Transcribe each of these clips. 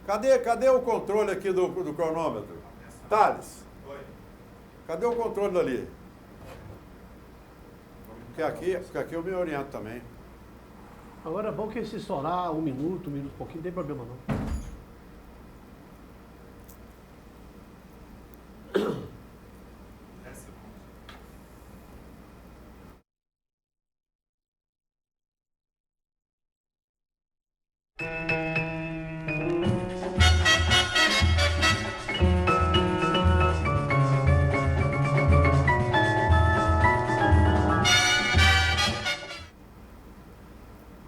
Cadê o controle aqui do cronômetro? Thales, cadê o controle dali? Porque aqui eu me oriento também. Agora é bom que se estourar um minuto e pouquinho, não tem problema não.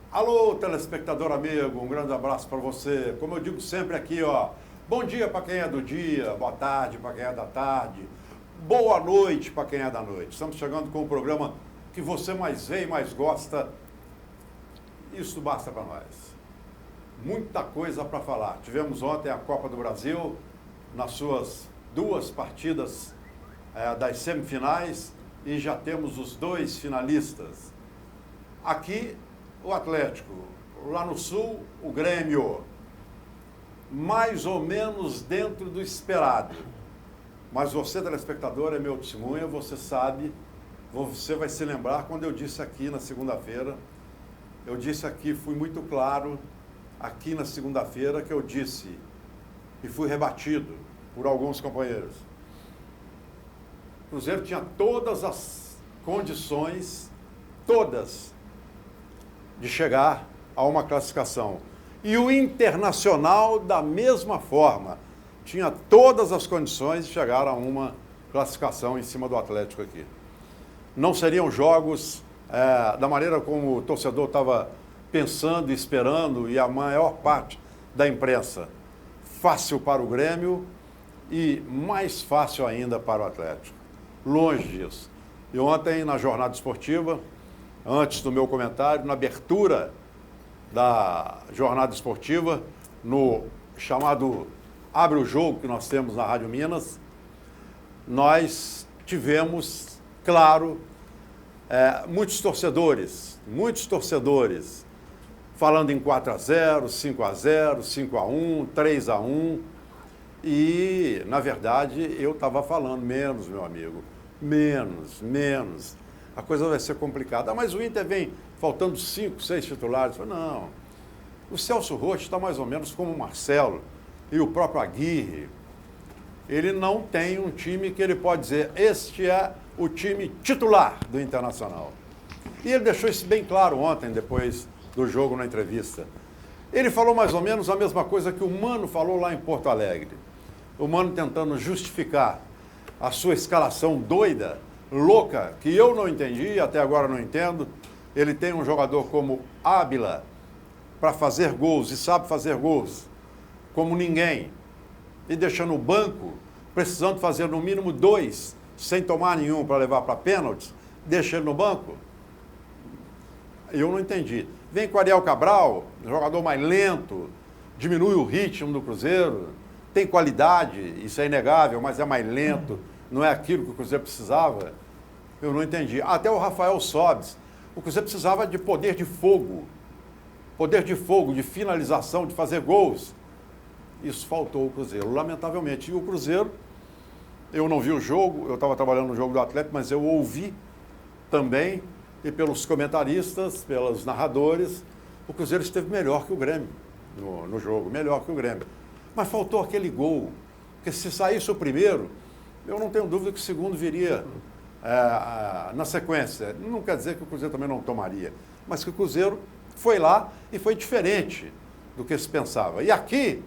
Alô, telespectador amigo, um grande abraço para você. Como eu digo sempre aqui, ó, bom dia para quem é do dia, boa tarde para quem é da tarde, boa noite para quem é da noite. Estamos chegando com o programa que você mais vê e mais gosta. Isso basta para nós. Muita coisa para falar. Tivemos ontem a Copa do Brasil, nas suas duas partidas das semifinais, e já temos os dois finalistas. Aqui, o Atlético, lá no Sul, o Grêmio, mais ou menos dentro do esperado. Mas você, telespectador, é meu testemunha, você sabe, você vai se lembrar quando eu disse aqui na segunda-feira, fui muito claro aqui na segunda-feira que eu disse, e fui rebatido por alguns companheiros. O Cruzeiro tinha todas as condições, todas, de chegar a uma classificação. E o Internacional, da mesma forma, tinha todas as condições de chegar a uma classificação em cima do Atlético aqui. Não seriam jogos da maneira como o torcedor estava pensando e esperando, e a maior parte da imprensa. Fácil para o Grêmio e mais fácil ainda para o Atlético. Longe disso. E ontem, na jornada esportiva, antes do meu comentário, na abertura da jornada esportiva, no chamado Abre o Jogo que nós temos na Rádio Minas, nós tivemos, claro, muitos torcedores falando em 4-0, 5-0, 5-1, 3-1, e, na verdade, eu estava falando menos, meu amigo, menos. A coisa vai ser complicada. Mas o Inter vem faltando 5, 6 titulares. Não. O Celso Roth está mais ou menos como o Marcelo e o próprio Aguirre. Ele não tem um time que ele pode dizer, este é o time titular do Internacional. E ele deixou isso bem claro ontem, depois do jogo, na entrevista. Ele falou mais ou menos a mesma coisa que o Mano falou lá em Porto Alegre. O Mano tentando justificar a sua escalação doida, louca, que eu não entendi, até agora não entendo. Ele tem um jogador como Ábila para fazer gols, e sabe fazer gols como ninguém, e deixando o banco, precisando fazer no mínimo 2, sem tomar nenhum para levar para pênaltis, deixa ele no banco. Eu não entendi. Vem com o Ariel Cabral, jogador mais lento, diminui o ritmo do Cruzeiro, tem qualidade, isso é inegável, mas é mais lento. Não é aquilo que o Cruzeiro precisava? Eu não entendi. Até o Rafael Sobis. O Cruzeiro precisava de poder de fogo, de finalização, de fazer gols. Isso faltou ao Cruzeiro, lamentavelmente. E o Cruzeiro, eu não vi o jogo, eu estava trabalhando no jogo do Atlético, mas eu ouvi também, e pelos comentaristas, pelos narradores, o Cruzeiro esteve melhor que o Grêmio no jogo, melhor que o Grêmio. Mas faltou aquele gol, porque se saísse o primeiro, eu não tenho dúvida que o segundo viria na sequência. Não quer dizer que o Cruzeiro também não tomaria, mas que o Cruzeiro foi lá e foi diferente do que se pensava. E aqui,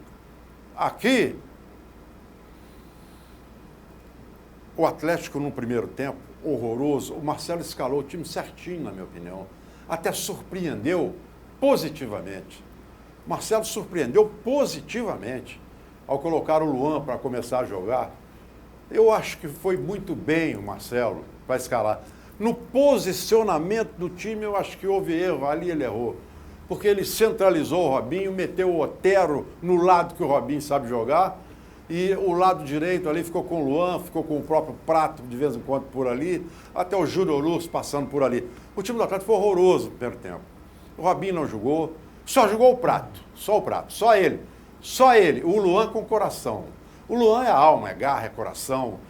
o Atlético no primeiro tempo, horroroso, o Marcelo escalou o time certinho, na minha opinião. Até surpreendeu positivamente. Marcelo surpreendeu positivamente ao colocar o Luan para começar a jogar. Eu acho que foi muito bem o Marcelo para escalar. No posicionamento do time, eu acho que houve erro, ali ele errou. Porque ele centralizou o Robinho, meteu o Otero no lado que o Robinho sabe jogar, e o lado direito ali ficou com o Luan, ficou com o próprio Prato de vez em quando por ali, até o Júnior Luz passando por ali. O time do Atlético foi horroroso no primeiro tempo. O Robinho não jogou, Só jogou o Prato, só o Prato, só ele. Só ele, o Luan com coração. O Luan é alma, é garra, é coração,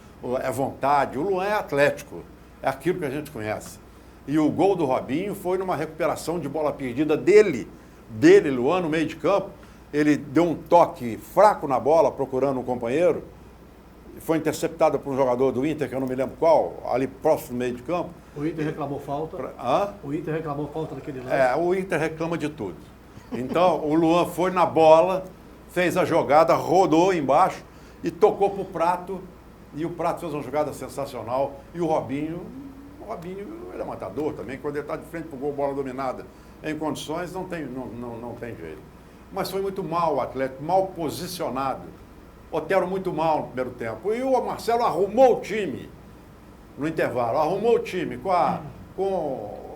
é vontade. O Luan é atlético, é aquilo que a gente conhece. E o gol do Robinho foi numa recuperação de bola perdida dele, Luan, no meio de campo. Ele deu um toque fraco na bola, procurando um companheiro. Foi interceptada por um jogador do Inter, que eu não me lembro qual, ali próximo do meio de campo. O Inter reclamou falta. O Inter reclamou falta naquele lance. O Inter reclama de tudo. Então, o Luan foi na bola, fez a jogada, rodou embaixo e tocou para o Prato. E o Prato fez uma jogada sensacional. E o Robinho, ele é matador também. Quando ele está de frente para o gol, bola dominada em condições, não tem jeito. Mas foi muito mal o Atlético, mal posicionado. Otero muito mal no primeiro tempo. E o Marcelo arrumou o time no intervalo. Arrumou o time.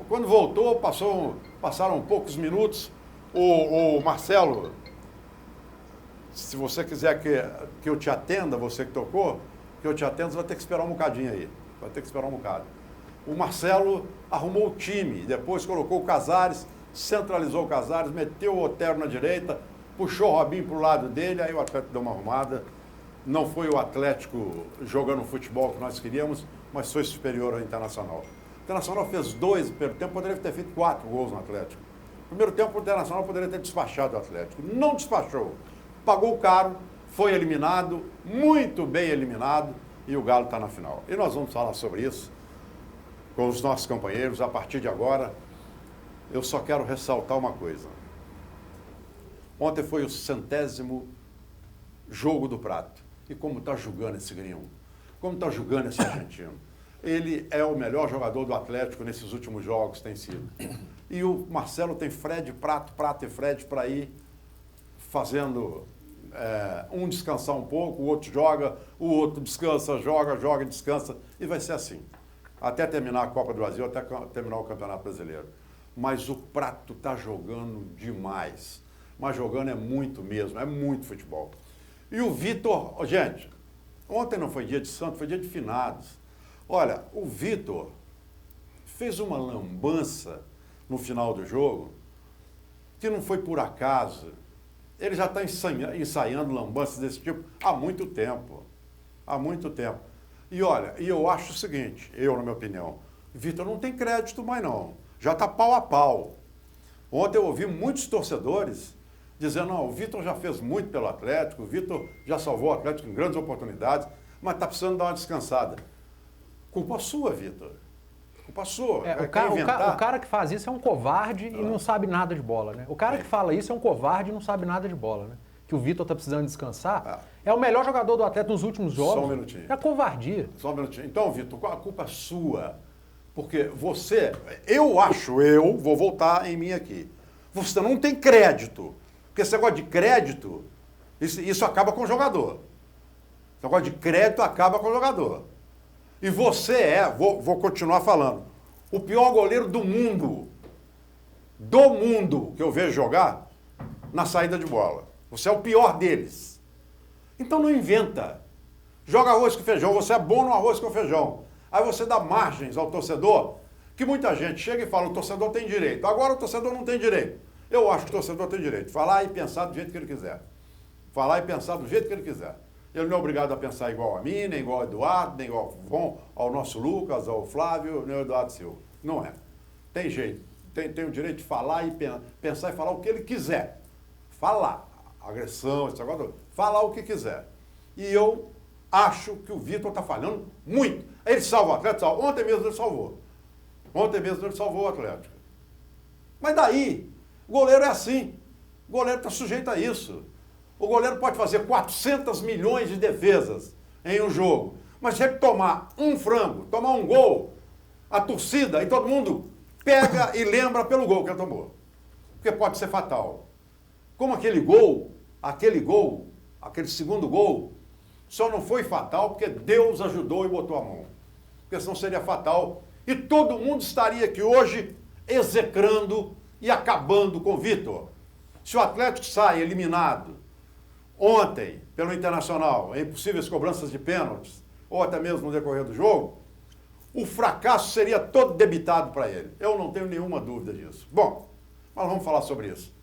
Quando voltou, passaram poucos minutos. O Marcelo, se você quiser que eu te atenda, você que tocou, que eu te atenda, você vai ter que esperar um bocadinho aí. Vai ter que esperar um bocado. O Marcelo arrumou o time. Depois colocou o Casares, centralizou o Casares, meteu o Otero na direita, puxou o Robinho para o lado dele, aí o Atlético deu uma arrumada. Não foi o Atlético jogando o futebol que nós queríamos, mas foi superior ao Internacional. O Internacional fez 2 no primeiro tempo, poderia ter feito 4 gols no Atlético. No primeiro tempo, o Internacional poderia ter despachado o Atlético. Não despachou. Pagou caro, foi eliminado, muito bem eliminado, e o Galo está na final. E nós vamos falar sobre isso com os nossos companheiros a partir de agora. Eu só quero ressaltar uma coisa. Ontem foi o 100º jogo do Prato. E como está jogando esse gringo? Como está jogando esse argentino? Ele é o melhor jogador do Atlético nesses últimos jogos, tem sido. E o Marcelo tem Fred, Prato e Fred para ir fazendo um descansar um pouco, o outro joga, o outro descansa, joga e descansa. E vai ser assim. Até terminar a Copa do Brasil, até terminar o Campeonato Brasileiro. Mas o Prato está jogando demais. Mas jogando é muito mesmo, é muito futebol. E o Vitor, gente, ontem não foi dia de santo, foi dia de finados. Olha, o Vitor fez uma lambança no final do jogo, que não foi por acaso. Ele já está ensaiando lambanças desse tipo há muito tempo. Há muito tempo. E olha, eu acho o seguinte, na minha opinião, Vitor não tem crédito mais não. Já está pau a pau. Ontem eu ouvi muitos torcedores dizendo, não, o Vitor já fez muito pelo Atlético, o Vitor já salvou o Atlético em grandes oportunidades, mas está precisando dar uma descansada. Culpa sua, Vitor. Culpa sua. O cara que faz isso é um covarde e não sabe nada de bola, né? O cara que fala isso é um covarde e não sabe nada de bola, né? Que o Vitor está precisando descansar. É o melhor jogador do Atlético nos últimos jogos. Só um minutinho. É covardia. Só um minutinho. Então, Vitor, a culpa é sua. Porque você, vou voltar em mim aqui. Você não tem crédito. Porque esse negócio de crédito, isso acaba com o jogador. Esse negócio de crédito acaba com o jogador. E você vou continuar falando, o pior goleiro do mundo que eu vejo jogar na saída de bola. Você é o pior deles. Então não inventa. Joga arroz com feijão, você é bom no arroz com feijão. Aí você dá margens ao torcedor, que muita gente chega e fala, o torcedor tem direito. Agora o torcedor não tem direito. Eu acho que o torcedor tem direito. Falar e pensar do jeito que ele quiser. Falar e pensar do jeito que ele quiser. Ele não é obrigado a pensar igual a mim, nem igual ao Eduardo, nem igual ao nosso Lucas, ao Flávio, nem ao Eduardo Silva. Não é. Tem jeito. Tem o direito de falar e pensar e falar o que ele quiser. Falar. Agressão, esse negócio. Falar o que quiser. E eu acho que o Vitor está falhando muito. Ele salva o Atlético? Salva. Ontem mesmo ele salvou. Ontem mesmo ele salvou o Atlético. Mas daí, o goleiro é assim. O goleiro está sujeito a isso. O goleiro pode fazer 400 milhões de defesas em um jogo. Mas se ele tomar um frango, tomar um gol, a torcida e todo mundo pega e lembra pelo gol que ele tomou. Porque pode ser fatal. Como aquele segundo gol, só não foi fatal porque Deus ajudou e botou a mão. Porque senão seria fatal. E todo mundo estaria aqui hoje execrando e acabando com o Vitor. Se o Atlético sai eliminado ontem pelo Internacional, em possíveis cobranças de pênaltis, ou até mesmo no decorrer do jogo, o fracasso seria todo debitado para ele. Eu não tenho nenhuma dúvida disso. Bom, mas vamos falar sobre isso.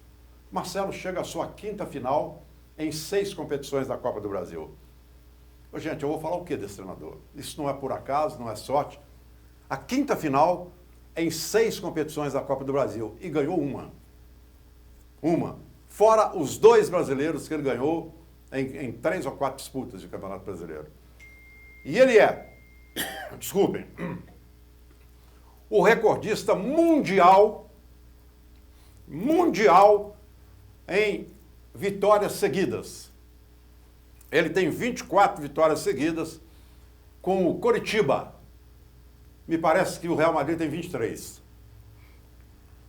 Marcelo chega à sua 5ª final em 6 competições da Copa do Brasil. Ô, gente, eu vou falar o que desse treinador? Isso não é por acaso, não é sorte. A 5ª final em 6 competições da Copa do Brasil e ganhou uma. Fora os 2 brasileiros que ele ganhou em 3 ou 4 disputas de Campeonato Brasileiro. E ele é, desculpem, o recordista mundial em vitórias seguidas. Ele tem 24 vitórias seguidas com o Coritiba. Me parece que o Real Madrid tem 23.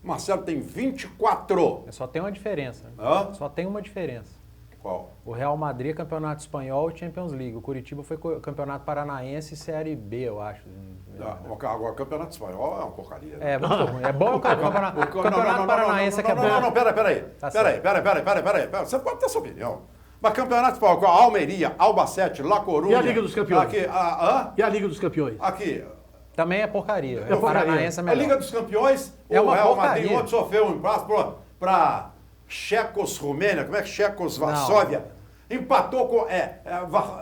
Marcelo tem 24. Só tem uma diferença. Hã? Só tem uma diferença. Qual? O Real Madrid é campeonato espanhol e Champions League. O Curitiba foi campeonato paranaense e Série B, eu acho. Agora, o campeonato espanhol é uma porcaria. É muito ruim. É bom o campeonato paranaense que é bom. Não, peraí. Você pode ter sua opinião. Mas campeonato espanhol, Almeria, Albacete, La Coruña... E a Liga dos Campeões? Aqui, E a Liga dos Campeões? Aqui... Também é porcaria. É porcaria. Paranaense é A melhor. Liga dos Campeões, É o uma Real porcaria. Madrid ontem sofreu um empate para Checos-Romênia, como é que Checos-Varsóvia? Empatou com...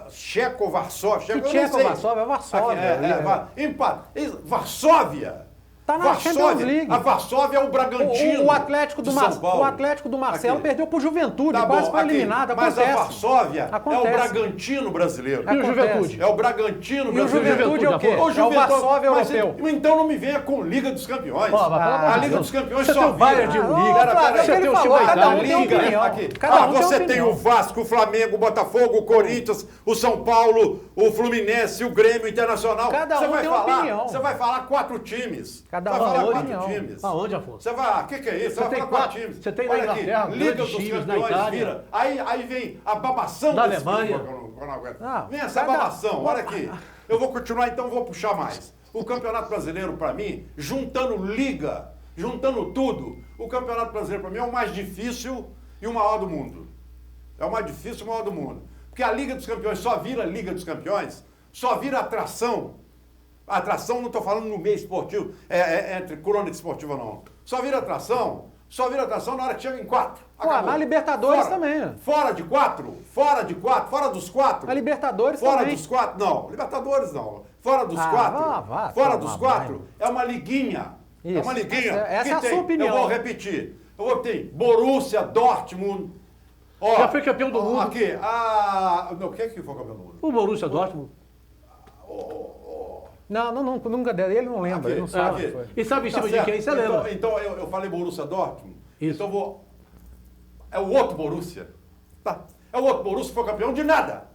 Checo-Varsóvia. Que Tcheco-Varsóvia? É Varsóvia. Empate. Varsóvia. Tá na Champions League. A Varsóvia é o Bragantino. O Atlético do São Paulo. O Atlético do Marcelo Aqui. perdeu pro Juventude, Tá quase bom, foi aqui. eliminado. Mas Acontece. a Varsóvia é o Acontece. Bragantino brasileiro. E o Acontece. Juventude? É o Bragantino E o brasileiro. Juventude é o quê? Juventude, É o Varsóvia Mas europeu. então não me venha com Liga dos Campeões. Ó, mas pelo amor A de Liga Deus. dos Campeões Você só tem o Bayern de vira. Munique, Pera, você pera, tem o pera. time da cada um Itália. tem uma opinião. Aqui. Cada um tem Você uma tem opinião. o Vasco, o Flamengo, o Botafogo, o Corinthians, o São Paulo, o Fluminense, o Grêmio, o Internacional. Cada Você um vai tem uma falar, opinião. Você vai falar 4 times. Cada Vai um falar tem uma 4 opinião. times. Aonde, Afonso? Você vai, o que é isso? Você tem 4 times. você tem na Olha aqui, Inglaterra, Liga grandes dos times, na Campeões Itália. vira. Aí vem a babação Da desse Alemanha. futebol, que eu não aguento. Não, Vem essa cada- babação, olha aqui. Eu vou continuar, então vou puxar mais. O Campeonato Brasileiro, para mim, juntando liga, juntando tudo, o Campeonato Brasileiro, para mim, é o mais difícil e o maior do mundo. É o mais difícil e o maior do mundo. Porque a Liga dos Campeões só vira Liga dos Campeões, só vira atração. Atração, não estou falando no meio esportivo, entre crônica esportiva, não. Só vira atração na hora que chega em 4. Ué, na Libertadores também. Fora de 4, fora dos 4. A Libertadores Fora também. dos 4, não. Libertadores não. Fora dos 4. vá Fora tomar dos 4 banho. é uma liguinha. É Isso. uma liguinha. Essa que é a tem, sua opinião. Eu vou repetir. Tem Borussia, Dortmund. Ó, Já foi campeão do mundo. Aqui, não, quem é que foi campeão do mundo? O Borussia Dortmund. Não, nunca deu. Ele não lembra, Aqui, ele não sabe. aqui. Foi. E sabe em Tá cima de certo. quem? Você lembra? Então eu falei Borussia Dortmund. Isso. Então é o outro Borussia. Tá? É o outro Borussia que foi campeão de nada.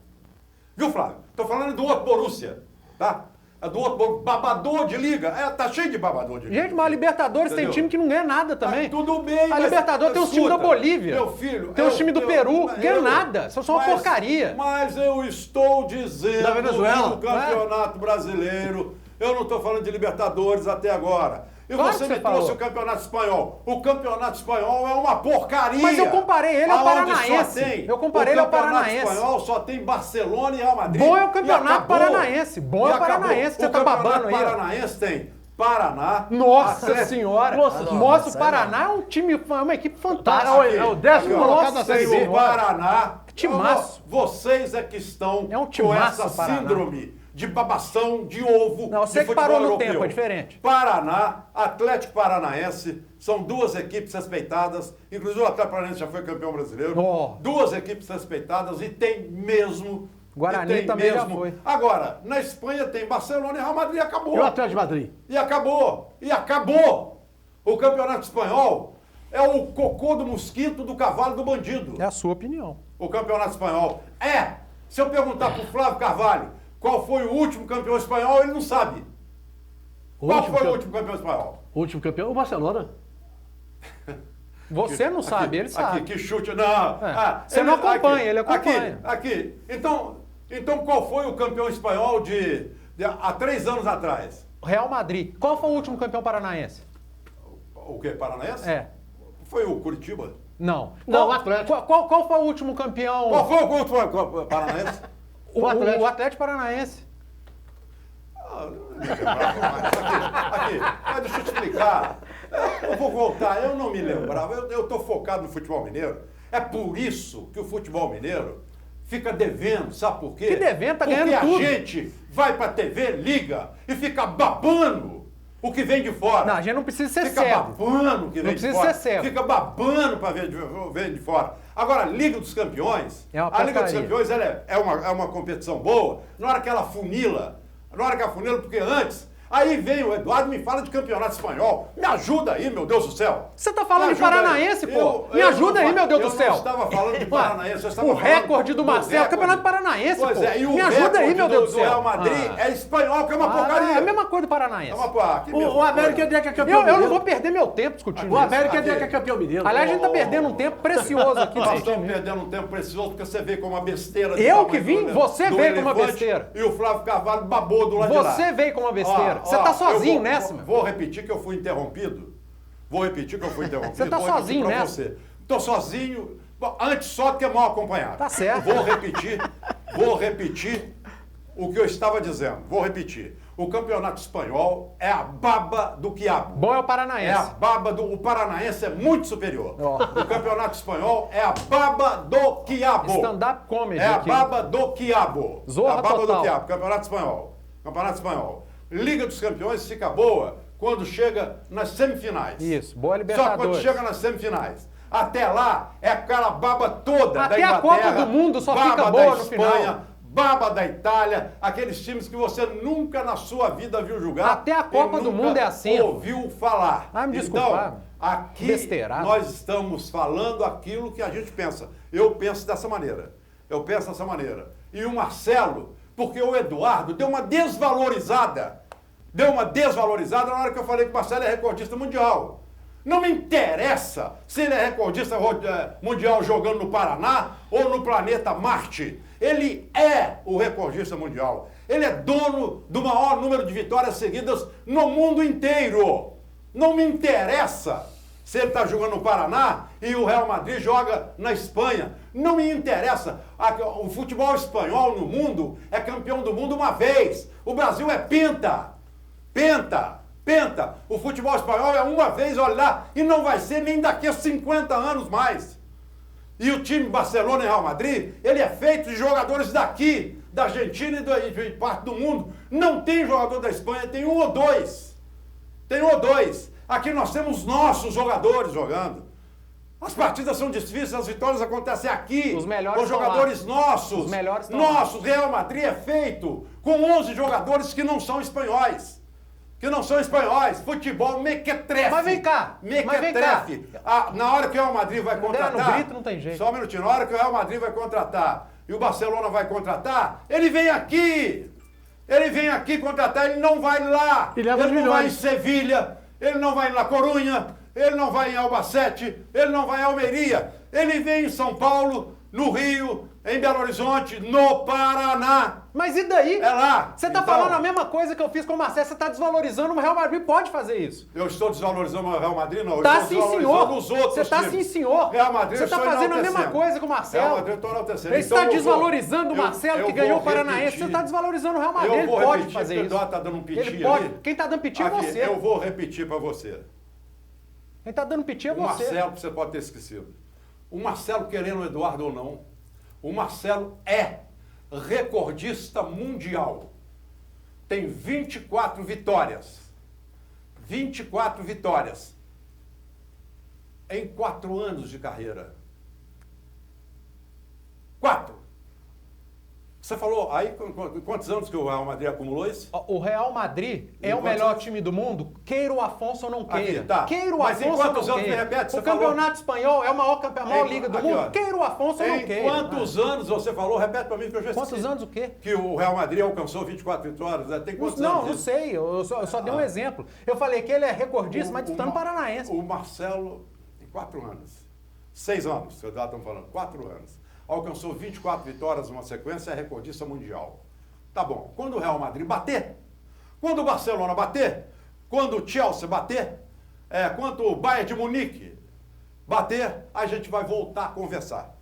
Viu, Flávio? Tô falando do outro Borussia. Tá? É do outro babador de liga. Tá cheio de babador de liga. Gente, mas a Libertadores tem Entendeu? time que não ganha nada também. Tudo bem, A Libertadores tem os times da Bolívia. Meu filho. Tem os times do Peru, ganha nada. São só uma porcaria. Mas eu estou dizendo Da Venezuela, do Campeonato Brasileiro. Eu não estou falando de Libertadores até agora. E Claro você que me você trouxe falou. o Campeonato Espanhol. O Campeonato Espanhol é uma porcaria. Mas eu comparei ele ao Aonde Paranaense. só tem- Eu comparei ele ao O Campeonato Paranaense. Espanhol só tem Barcelona e Real Madrid. Bom é o Campeonato E acabou. Paranaense. Bom é E o Paranaense. acabou. Você tá babando aí, ó. O Campeonato Paranaense tem Paraná. Nossa Atlético- senhora! Nossa, Nossa, o isso aí Paraná é um time, é uma equipe Tá, fantástica. é o 10º colocado da Nossa Série Tem B. o Paraná. timaço. Vocês é que estão É um com timaço, essa o Paraná. síndrome de babação de ovo. Não, você de que parou futebol no tempo, europeu. é diferente. Paraná, Atlético Paranaense, são duas equipes respeitadas. Inclusive o Atlético Paranaense já foi campeão brasileiro. Oh. Duas equipes respeitadas e tem mesmo. Guarani e tem também já mesmo. foi. Agora, na Espanha tem Barcelona e Real Madrid e acabou. E o Atlético de Madrid? E acabou! E acabou! O Campeonato Espanhol é o cocô do mosquito do cavalo do bandido. É a sua opinião. O Campeonato Espanhol é. Se eu perguntar para o Flávio Carvalho qual foi o último campeão espanhol, ele não sabe. Qual foi o último campeão espanhol? O último campeão? O Barcelona. Você não sabe, ele sabe. Aqui, que chute. Não. Você não acompanha, ele acompanha. Aqui. Então qual foi o campeão espanhol há 3 anos atrás? Real Madrid. Qual foi o último campeão paranaense? O quê? Paranaense? É. Foi o Curitiba. Não. Não, o Atlético. Qual foi o último campeão? Qual foi o último Paranaense? O Atlético. o Atlético Paranaense. Aqui, deixa eu te explicar. Eu vou voltar, eu não me lembrava, eu estou focado no futebol mineiro. É por isso que o futebol mineiro fica devendo, sabe por quê? Que devendo, tá ganhando tudo. Porque a gente vai pra TV, liga e fica babando o que vem de fora. Não, a gente não precisa ser Fica cego. babando o que vem de precisa fora. ser cego. Fica babando para ver de fora. Agora, a Liga dos Campeões, É uma a Liga dos pescaria. Campeões ela é uma competição boa, na hora que ela funila, porque antes, aí vem o Eduardo e me fala de campeonato espanhol. Me ajuda aí, meu Deus do céu. Você tá falando Me de ajuda Paranaense, aí. pô? Me ajuda aí, meu Deus do céu. Eu não estava falando de Paranaense, eu estava O falando recorde do Marcelo, recorde. campeonato paranaense, Pois pô. é, e o Me ajuda aí, recorde meu Deus do céu. Real Madrid é espanhol, que é uma porcaria. É a mesma coisa do Paranaense. É uma porcaria. O América é que é campeão Eu não mineiro. vou perder meu tempo discutindo O isso. América é que é campeão mineiro. Aliás, a gente tá perdendo um tempo precioso aqui Nós discutindo estamos isso. perdendo um tempo precioso porque você veio com uma besteira. do Eu tamanho que vim? do- Você do veio com uma elefante besteira. E o Flávio Carvalho babou do lado de lá. Você veio com uma besteira. Ó, Você ó, tá eu sozinho nessa, meu. Vou repetir que eu fui interrompido. Você tá vou repetir sozinho pra nessa. você. Tô sozinho. Bom, antes só do que mal acompanhado. Tá certo. Vou repetir o que eu estava dizendo. Vou repetir. O campeonato espanhol é a baba do quiabo. Bom é o É a Paranaense. baba do... O paranaense é muito superior. Ó. O campeonato espanhol é a baba do quiabo. Stand-up comedy É a aqui. baba do quiabo. Zorra a baba total. do quiabo. Campeonato espanhol. Campeonato espanhol. Liga dos Campeões fica boa quando chega nas semifinais. Isso, boa Só Libertadores. quando chega nas semifinais. Até lá é aquela baba toda Até da a Inglaterra. Copa do Mundo só baba fica boa da no Espanha, final. Baba da Itália, aqueles times que você nunca na sua vida viu jogar. Até a Copa e do nunca Mundo é assim. ouviu falar. Ah, me Então, desculpa. aqui Besteirada. nós estamos falando aquilo que a gente pensa. Eu penso dessa maneira. E o Marcelo, porque o Eduardo deu uma desvalorizada. Na hora que eu falei que o Marcelo é recordista mundial. Não me interessa se ele é recordista mundial jogando no Paraná ou no planeta Marte. Ele é o recordista mundial. Ele é dono do maior número de vitórias seguidas no mundo inteiro. Não me interessa se ele está jogando no Paraná e o Real Madrid joga na Espanha. Não me interessa. O futebol espanhol no mundo é campeão do mundo uma vez. O Brasil é penta. O futebol espanhol é uma vez, olha lá, e não vai ser nem daqui a 50 anos mais. E o time Barcelona e Real Madrid, ele é feito de jogadores daqui, da Argentina e de parte do mundo. Não tem jogador da Espanha, tem um ou dois. Aqui nós temos nossos jogadores jogando. As partidas são difíceis, as vitórias acontecem aqui. Os melhores com estão jogadores lá. nossos. Os melhores estão nossos. Real Madrid é feito com 11 jogadores que não são espanhóis. Futebol mequetrefe. Mas vem cá. Mequetrefe. Na hora que o Real Madrid vai contratar... No grito não tem jeito. Só um minutinho. Na hora que o Real Madrid vai contratar e o Barcelona vai contratar, ele vem aqui. Contratar, ele não vai lá. E leva os ele não vai em milhões. Sevilha, ele não vai em La Corunha, ele não vai em Albacete, ele não vai em Almeria. Ele vem em São Paulo, no Rio, em Belo Horizonte, no Paraná. Mas e daí? É lá. Você tá Então, falando a mesma coisa que eu fiz com o Marcelo, você tá desvalorizando o Real Madrid, pode fazer isso. Eu estou desvalorizando o Real Madrid, não. Eu Tá estou sim, desvalorizando senhor. os outros Você tá times. sim, senhor. Real Madrid, Você eu tá estou fazendo a mesma enaltecendo. coisa com o Marcelo. Real Madrid, eu estou enaltecendo. Ele Então, está eu vou- desvalorizando o eu- Marcelo, eu que ganhou o vou Paranaense. repetir. Você está desvalorizando o Real Madrid. Eu Ele vou pode repetir, fazer porque o isso. Eduardo tá dando um piti Ele pode. ali. Quem tá dando piti é Aqui, você. eu vou repetir para você. Quem tá dando piti é O você. Marcelo, que você pode ter esquecido. O Marcelo, querendo o Eduardo ou não, o Marcelo é recordista mundial. Tem 24 vitórias. 24 vitórias. Em 4 anos de carreira. 4. Você falou, aí quantos anos que o Real Madrid acumulou isso? O Real Madrid é o quantos melhor anos? time do mundo, queira o Afonso ou não queira. Aqui, tá. Queira o Mas em Afonso ou quantos não anos, queira. me repete, você O campeonato espanhol é a maior liga do Aqui, mundo, ó. queira o Afonso ou não Em queira. quantos anos você falou? Repete para mim que eu já esqueci. Quantos anos o quê? Que o Real Madrid alcançou 24 vitórias. Né? Tem quantos Não, anos? não isso? sei, eu só dei um exemplo. Eu falei que ele é recordista, mas disputando Paranaense. O Marcelo, em 4 anos, 6 anos, vocês já estão falando, 4 anos, alcançou 24 vitórias numa sequência, é recordista mundial. Tá bom, quando o Real Madrid bater, quando o Barcelona bater, quando o Chelsea bater, quando o Bayern de Munique bater, a gente vai voltar a conversar.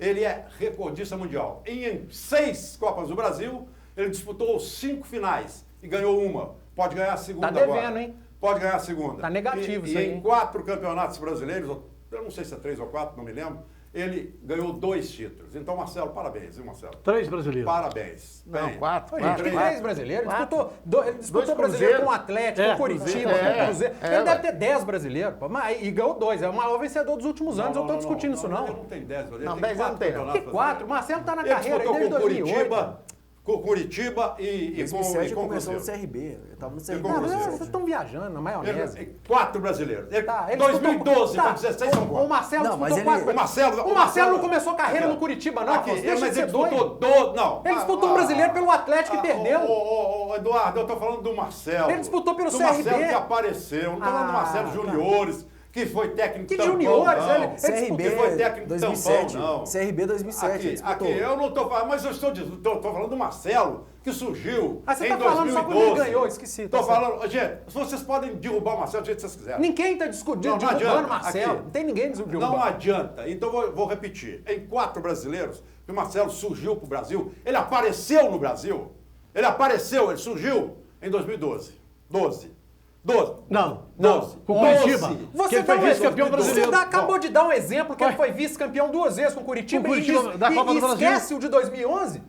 Ele é recordista mundial. Em 6 Copas do Brasil, ele disputou 5 finais e ganhou uma. Pode ganhar a segunda Tá devendo, agora. hein? pode ganhar a segunda. Tá negativo isso e aí, em hein? 4 campeonatos brasileiros, eu não sei se é 3 ou 4, não me lembro, ele ganhou 2 títulos. Então, Marcelo, parabéns, viu, Marcelo? 3 brasileiros. Parabéns. Não, Bem, 4. Gente, tem 3 brasileiros. Ele disputou brasileiro Cruzeiro. com o Atlético, com o Curitiba, com o Cruzeiro. Ele deve ter 10 brasileiros. Pô, e ganhou 2. É o maior vencedor dos últimos anos. Eu não estou discutindo isso, não. Ele não tem 10 brasileiros. Não, tem 10 anos não tem, não. Que 4? O Marcelo tá na Ele carreira disputou desde com 2008. Com Curitiba e 2007 com o começou no Cruzeiro. CRB. Eu tava no com CRB. o Não, mas Cruzeiro. vocês estão viajando na maionese. 4 brasileiros. Tá, ele 2012 disputou- com 16 são O 4. Marcelo Não, mas disputou ele- 4. O Marcelo não começou carreira aqui, no Curitiba, não. Aqui, Afonso. Deixa mas de ser ele doido. disputou não. Ele disputou um brasileiro pelo Atlético e perdeu. Ô, Eduardo, eu tô falando do Marcelo. Ele disputou pelo do CRB. Marcelo que apareceu. Não tô falando do Marcelo tá. Juniores, que foi técnico Que tampão, juniores? não. Ele CRB que foi técnico 2007. tampão, não. CRB 2007. ele Aqui, disputou. eu não tô falando, mas eu tô falando do Marcelo, que surgiu Ah, você em tá falando 2012. só quando ele ganhou, esqueci, tá Tô certo. falando, gente, vocês podem derrubar o Marcelo do jeito que vocês quiserem. Ninguém está discutindo, Não derrubando adianta. Marcelo. Aqui. Não tem ninguém derrubando. Não adianta. Então vou repetir. Em 4 brasileiros, que o Marcelo surgiu para o Brasil, ele apareceu no Brasil. Ele surgiu em 2012. 12. Não, 12. com o Curitiba. Você Que ele foi dá um vice-campeão exemplo. brasileiro. Você acabou de dar um exemplo que ele foi vice-campeão 2 vezes com o Curitiba, Com o Curitiba e, da Copa do Brasil. esquece o de 2011.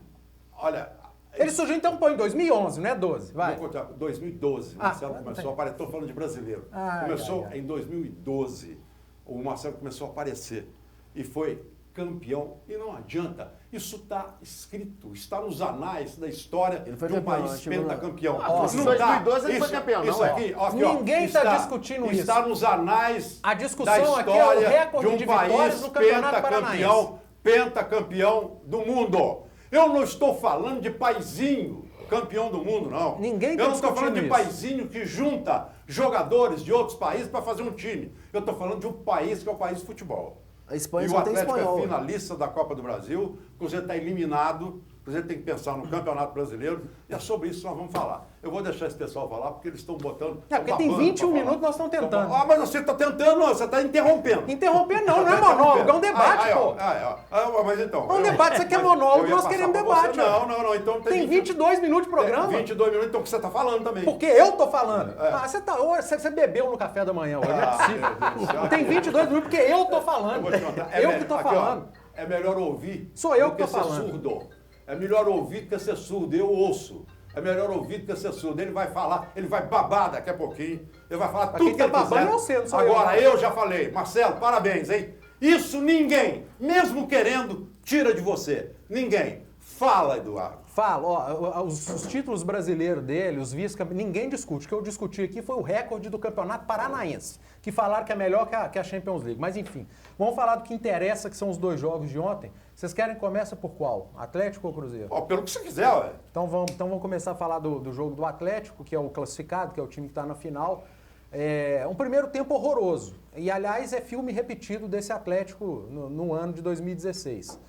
Olha, Ele surgiu então põe 2011, não é 12. Vai. vou contar. 2012, Ah, Marcelo começou a aparecer. Estou falando de brasileiro. Ai, Começou ai, ai. em 2012. O Marcelo começou a aparecer e foi campeão. E não adianta. Isso está escrito, está nos anais da história Ele foi de um campeão, país chegou lá. pentacampeão. Em Não 2012 ele foi Isso- campeão, Isso não, ó. aqui, ó, aqui, Ninguém ó, tá discutindo isso. Está nos anais A discussão da aqui é o história recorde de um de vitórias país no Campeonato Paranaense. pentacampeão do mundo. Eu não estou falando de paizinho campeão do mundo, não. Ninguém tá Eu não estou falando de discutindo isso. paizinho que junta jogadores de outros países para fazer um time. Eu estou falando de um país que é o país de futebol. A Espanha E o só tem Atlético espanhol. é finalista da Copa do Brasil, o Cruzeiro está eliminado, o Cruzeiro tem que pensar no Campeonato Brasileiro, e é sobre isso que nós vamos falar. Eu vou deixar esse pessoal falar, porque eles estão botando... É, porque tem 21 minutos nós estamos tentando. Ah, mas você está tentando, não, você está interrompendo. Interromper não, Você não é tá monólogo, é um interrompendo. debate, pô. Mas então... É um debate, você quer monólogo, nós queremos debate. Não, então Tem 22 minutos de programa. 22 minutos, então o que você está falando também. Porque eu tô falando. É. Você bebeu no café da manhã hoje, não é Meu Deus do possível. céu. Tem 22 minutos porque eu tô Eu falando. vou te contar. Eu melhor- que tô aqui, ó, falando. é melhor ouvir Sou eu do que tô ser falando. surdo. É melhor ouvir do que ser surdo. Eu ouço. É melhor ouvir do que ser surdo. Ele vai falar, ele vai babar daqui a pouquinho. Ele vai falar tudo quem que tá ele quiser. babando é você, não sou Agora, eu. eu já falei. Marcelo, parabéns, hein? Isso ninguém, mesmo querendo, tira de você. Ninguém. Fala, Eduardo. Fala, ó, os títulos brasileiros dele, os vice-campeões, ninguém discute. O que eu discuti aqui foi o recorde do Campeonato Paranaense, que falaram que é melhor que a Champions League. Mas enfim, vamos falar do que interessa, que são os 2 jogos de ontem. Vocês querem que comece por qual? Atlético ou Cruzeiro? Ó, pelo que você quiser, ué. Então vamos começar a falar do jogo do Atlético, que é o classificado, que é o time que está na final. É um primeiro tempo horroroso. E, aliás, é filme repetido desse Atlético no ano de 2016.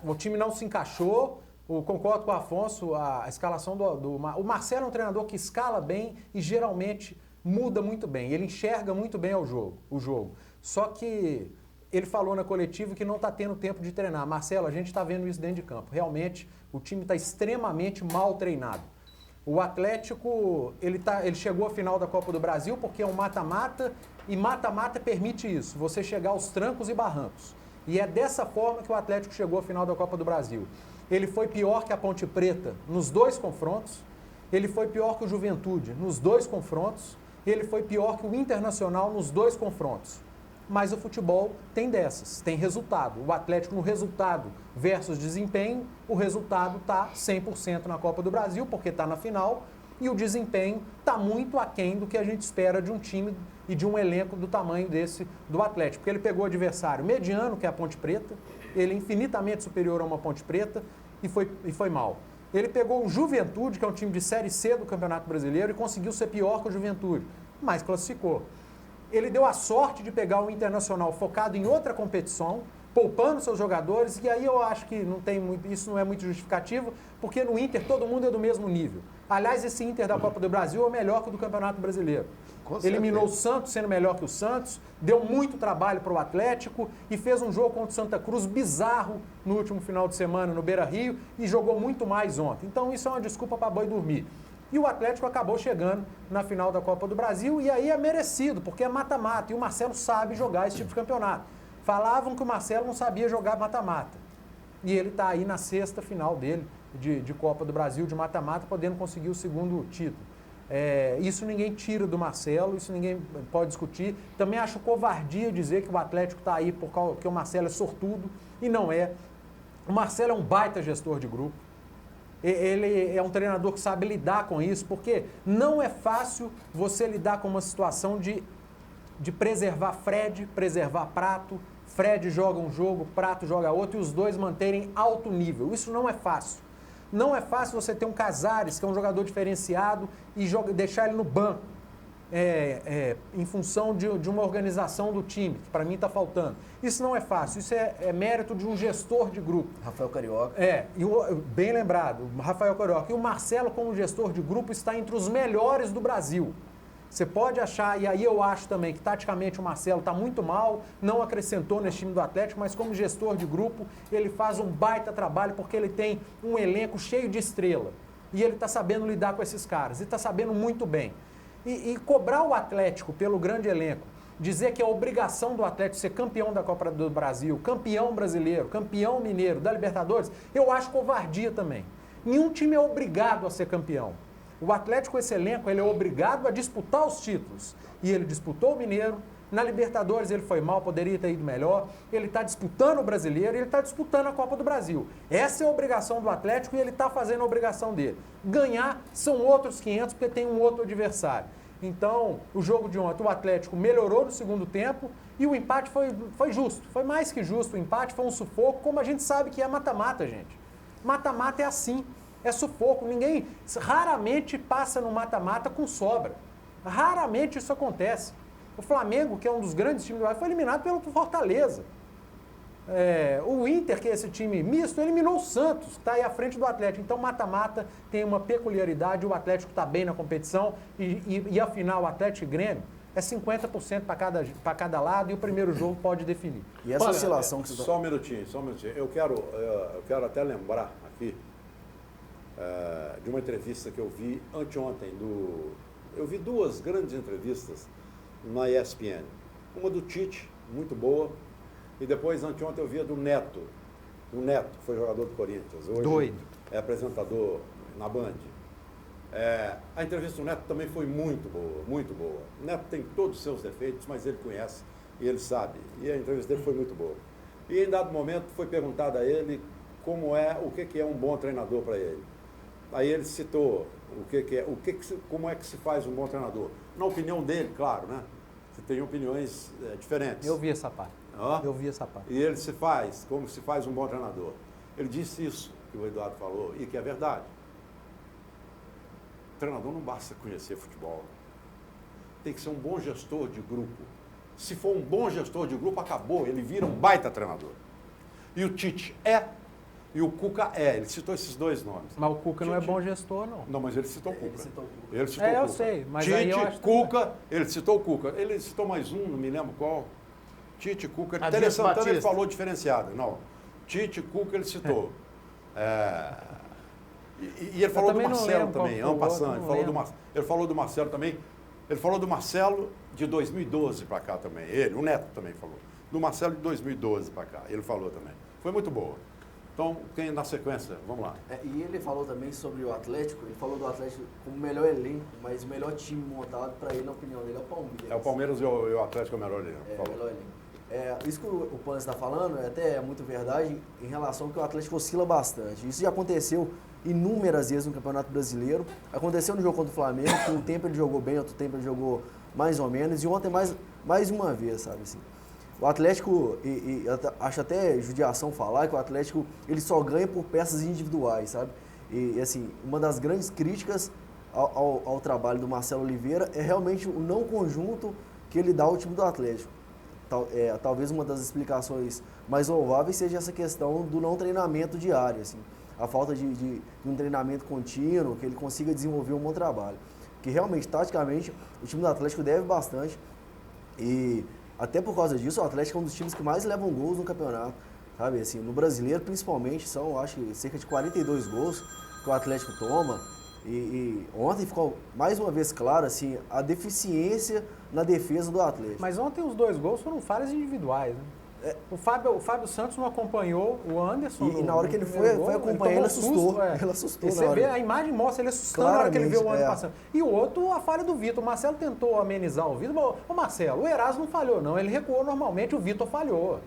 O time não se encaixou. Concordo com o Afonso, a escalação o Marcelo é um treinador que escala bem e geralmente muda muito bem. Ele enxerga muito bem o jogo. Só que ele falou na coletiva que não está tendo tempo de treinar. Marcelo, a gente está vendo isso dentro de campo. Realmente, o time está extremamente mal treinado. O Atlético, ele chegou à final da Copa do Brasil porque é um mata-mata e mata-mata permite isso, você chegar aos trancos e barrancos. E é dessa forma que o Atlético chegou à final da Copa do Brasil. Ele foi pior que a Ponte Preta nos 2 confrontos, ele foi pior que o Juventude nos 2 confrontos, ele foi pior que o Internacional nos 2 confrontos. Mas o futebol tem dessas, tem resultado. O Atlético no resultado versus desempenho, o resultado está 100% na Copa do Brasil, porque está na final, e o desempenho está muito aquém do que a gente espera de um time e de um elenco do tamanho desse do Atlético. Porque ele pegou o adversário mediano, que é a Ponte Preta, ele é infinitamente superior a uma Ponte Preta, e foi mal. Ele pegou o Juventude, que é um time de Série C do Campeonato Brasileiro, e conseguiu ser pior que o Juventude, mas classificou. Ele deu a sorte de pegar o Internacional focado em outra competição, poupando seus jogadores, e aí eu acho que isso não é muito justificativo, porque no Inter todo mundo é do mesmo nível. Aliás, esse Inter da Copa do Brasil é melhor que o do Campeonato Brasileiro. Eliminou o Santos sendo melhor que o Santos, deu muito trabalho para o Atlético e fez um jogo contra o Santa Cruz bizarro no último final de semana no Beira-Rio e jogou muito mais ontem. Então isso é uma desculpa para boi dormir. E o Atlético acabou chegando na final da Copa do Brasil e aí é merecido, porque é mata-mata. E o Marcelo sabe jogar esse tipo de campeonato. Falavam que o Marcelo não sabia jogar mata-mata. E ele está aí na sexta final dele de Copa do Brasil, de mata-mata, podendo conseguir o segundo título. Isso ninguém tira do Marcelo, isso ninguém pode discutir. Também acho covardia dizer que o Atlético está aí porque o Marcelo é sortudo, e não é. O Marcelo é um baita gestor de grupo. Ele é um treinador que sabe lidar com isso, porque não é fácil você lidar com uma situação de preservar Fred, preservar Prato. Fred joga um jogo, Prato joga outro, e os dois manterem alto nível. Isso não é fácil. Não é fácil você ter um Casares, que é um jogador diferenciado, e deixar ele no banco, em função de uma organização do time, que para mim está faltando. Isso não é fácil, isso é mérito de um gestor de grupo. Rafael Carioca. Bem lembrado, Rafael Carioca. E o Marcelo, como gestor de grupo, está entre os melhores do Brasil. Você pode achar, e aí eu acho também que taticamente o Marcelo está muito mal, não acrescentou nesse time do Atlético, mas como gestor de grupo, ele faz um baita trabalho porque ele tem um elenco cheio de estrela. E ele está sabendo lidar com esses caras, e está sabendo muito bem. E cobrar o Atlético pelo grande elenco, dizer que é obrigação do Atlético ser campeão da Copa do Brasil, campeão brasileiro, campeão mineiro, da Libertadores, eu acho covardia também. Nenhum time é obrigado a ser campeão. O Atlético, esse elenco, ele é obrigado a disputar os títulos. E ele disputou o Mineiro, na Libertadores ele foi mal, poderia ter ido melhor. Ele está disputando o Brasileiro e ele está disputando a Copa do Brasil. Essa é a obrigação do Atlético e ele está fazendo a obrigação dele. Ganhar são outros 500 porque tem um outro adversário. Então, o jogo de ontem, o Atlético melhorou no segundo tempo e o empate foi justo. Foi mais que justo o empate, foi um sufoco, como a gente sabe que é mata-mata, gente. Mata-mata é assim. É sufoco, raramente passa no mata-mata com sobra. Raramente isso acontece. O Flamengo, que é um dos grandes times do Brasil, foi eliminado pelo Fortaleza. O Inter, que é esse time misto, eliminou o Santos, que está aí à frente do Atlético. Então, mata-mata tem uma peculiaridade, o Atlético está bem na competição e afinal, o Atlético e Grêmio é 50% para cada lado e o primeiro jogo pode definir. E essa oscilação que você Só um minutinho. Eu quero até lembrar aqui de uma entrevista que eu vi anteontem. Eu vi duas grandes entrevistas na ESPN. Uma do Tite, muito boa, e depois anteontem eu vi a do Neto. O Neto foi jogador do Corinthians, hoje Doido. é apresentador na Band. A entrevista do Neto também foi muito boa, muito boa. O Neto tem todos os seus defeitos, mas ele conhece e ele sabe. E a entrevista dele foi muito boa. E em dado momento foi perguntado a ele o que é um bom treinador para ele. Aí ele citou como é que se faz um bom treinador. Na opinião dele, claro, né? Você tem opiniões diferentes. Eu vi essa parte. Eu vi essa parte. E como se faz um bom treinador. Ele disse isso que o Eduardo falou e que é verdade. O treinador não basta conhecer futebol. Tem que ser um bom gestor de grupo. Se for um bom gestor de grupo, acabou. Ele vira um baita treinador. E o Tite e o Cuca ele citou esses dois nomes. Mas o Cuca não é bom gestor, não. Não, mas ele citou o Cuca. Ele citou o Cuca. Eu sei, mas Tite, aí eu acho Cuca, ele citou o Cuca. Ele citou mais um, não me lembro qual. Tite, Cuca. Tele Santana ele falou diferenciado. Não, Tite, Cuca ele citou. E ele falou do Marcelo também, ele falou do Marcelo também. Ele falou do Marcelo de 2012 para cá também. O Neto também falou. Do Marcelo de 2012 para cá. Ele falou também. Foi muito boa. Então, tem na sequência, vamos lá. E ele falou também sobre o Atlético, ele falou do Atlético como o melhor elenco, mas o melhor time montado para ele, na opinião dele, é o Palmeiras. O Palmeiras e o Atlético é o melhor elenco. O melhor elenco. Isso que o Panas está falando é muito verdade em relação ao que o Atlético oscila bastante. Isso já aconteceu inúmeras vezes no Campeonato Brasileiro. Aconteceu no jogo contra o Flamengo, que um tempo ele jogou bem, outro tempo ele jogou mais ou menos, e ontem mais uma vez, sabe assim. O Atlético, e acho até judiação falar que o Atlético ele só ganha por peças individuais, sabe? E assim, uma das grandes críticas ao trabalho do Marcelo Oliveira é realmente o não conjunto que ele dá ao time do Atlético. Talvez uma das explicações mais louváveis seja essa questão do não treinamento diário, assim, a falta de um treinamento contínuo, que ele consiga desenvolver um bom trabalho. Que realmente, taticamente, o time do Atlético deve bastante e até por causa disso, o Atlético é um dos times que mais levam gols no campeonato, sabe? Assim, no Brasileiro, principalmente, são, acho que, cerca de 42 gols que o Atlético toma. E ontem ficou mais uma vez claro assim, a deficiência na defesa do Atlético. Mas ontem os 2 gols foram falhas individuais, né? O Fábio Santos não acompanhou o Anderson. E na hora que ele foi acompanhar, ele assustou. Ele assustou. E você vê, a imagem mostra ele assustando na hora que ele vê o Anderson passando. E o outro, a falha do Vitor. O Marcelo tentou amenizar o Vitor, mas, ô Marcelo, o Eraso não falhou, não. Ele recuou normalmente, o Vitor falhou.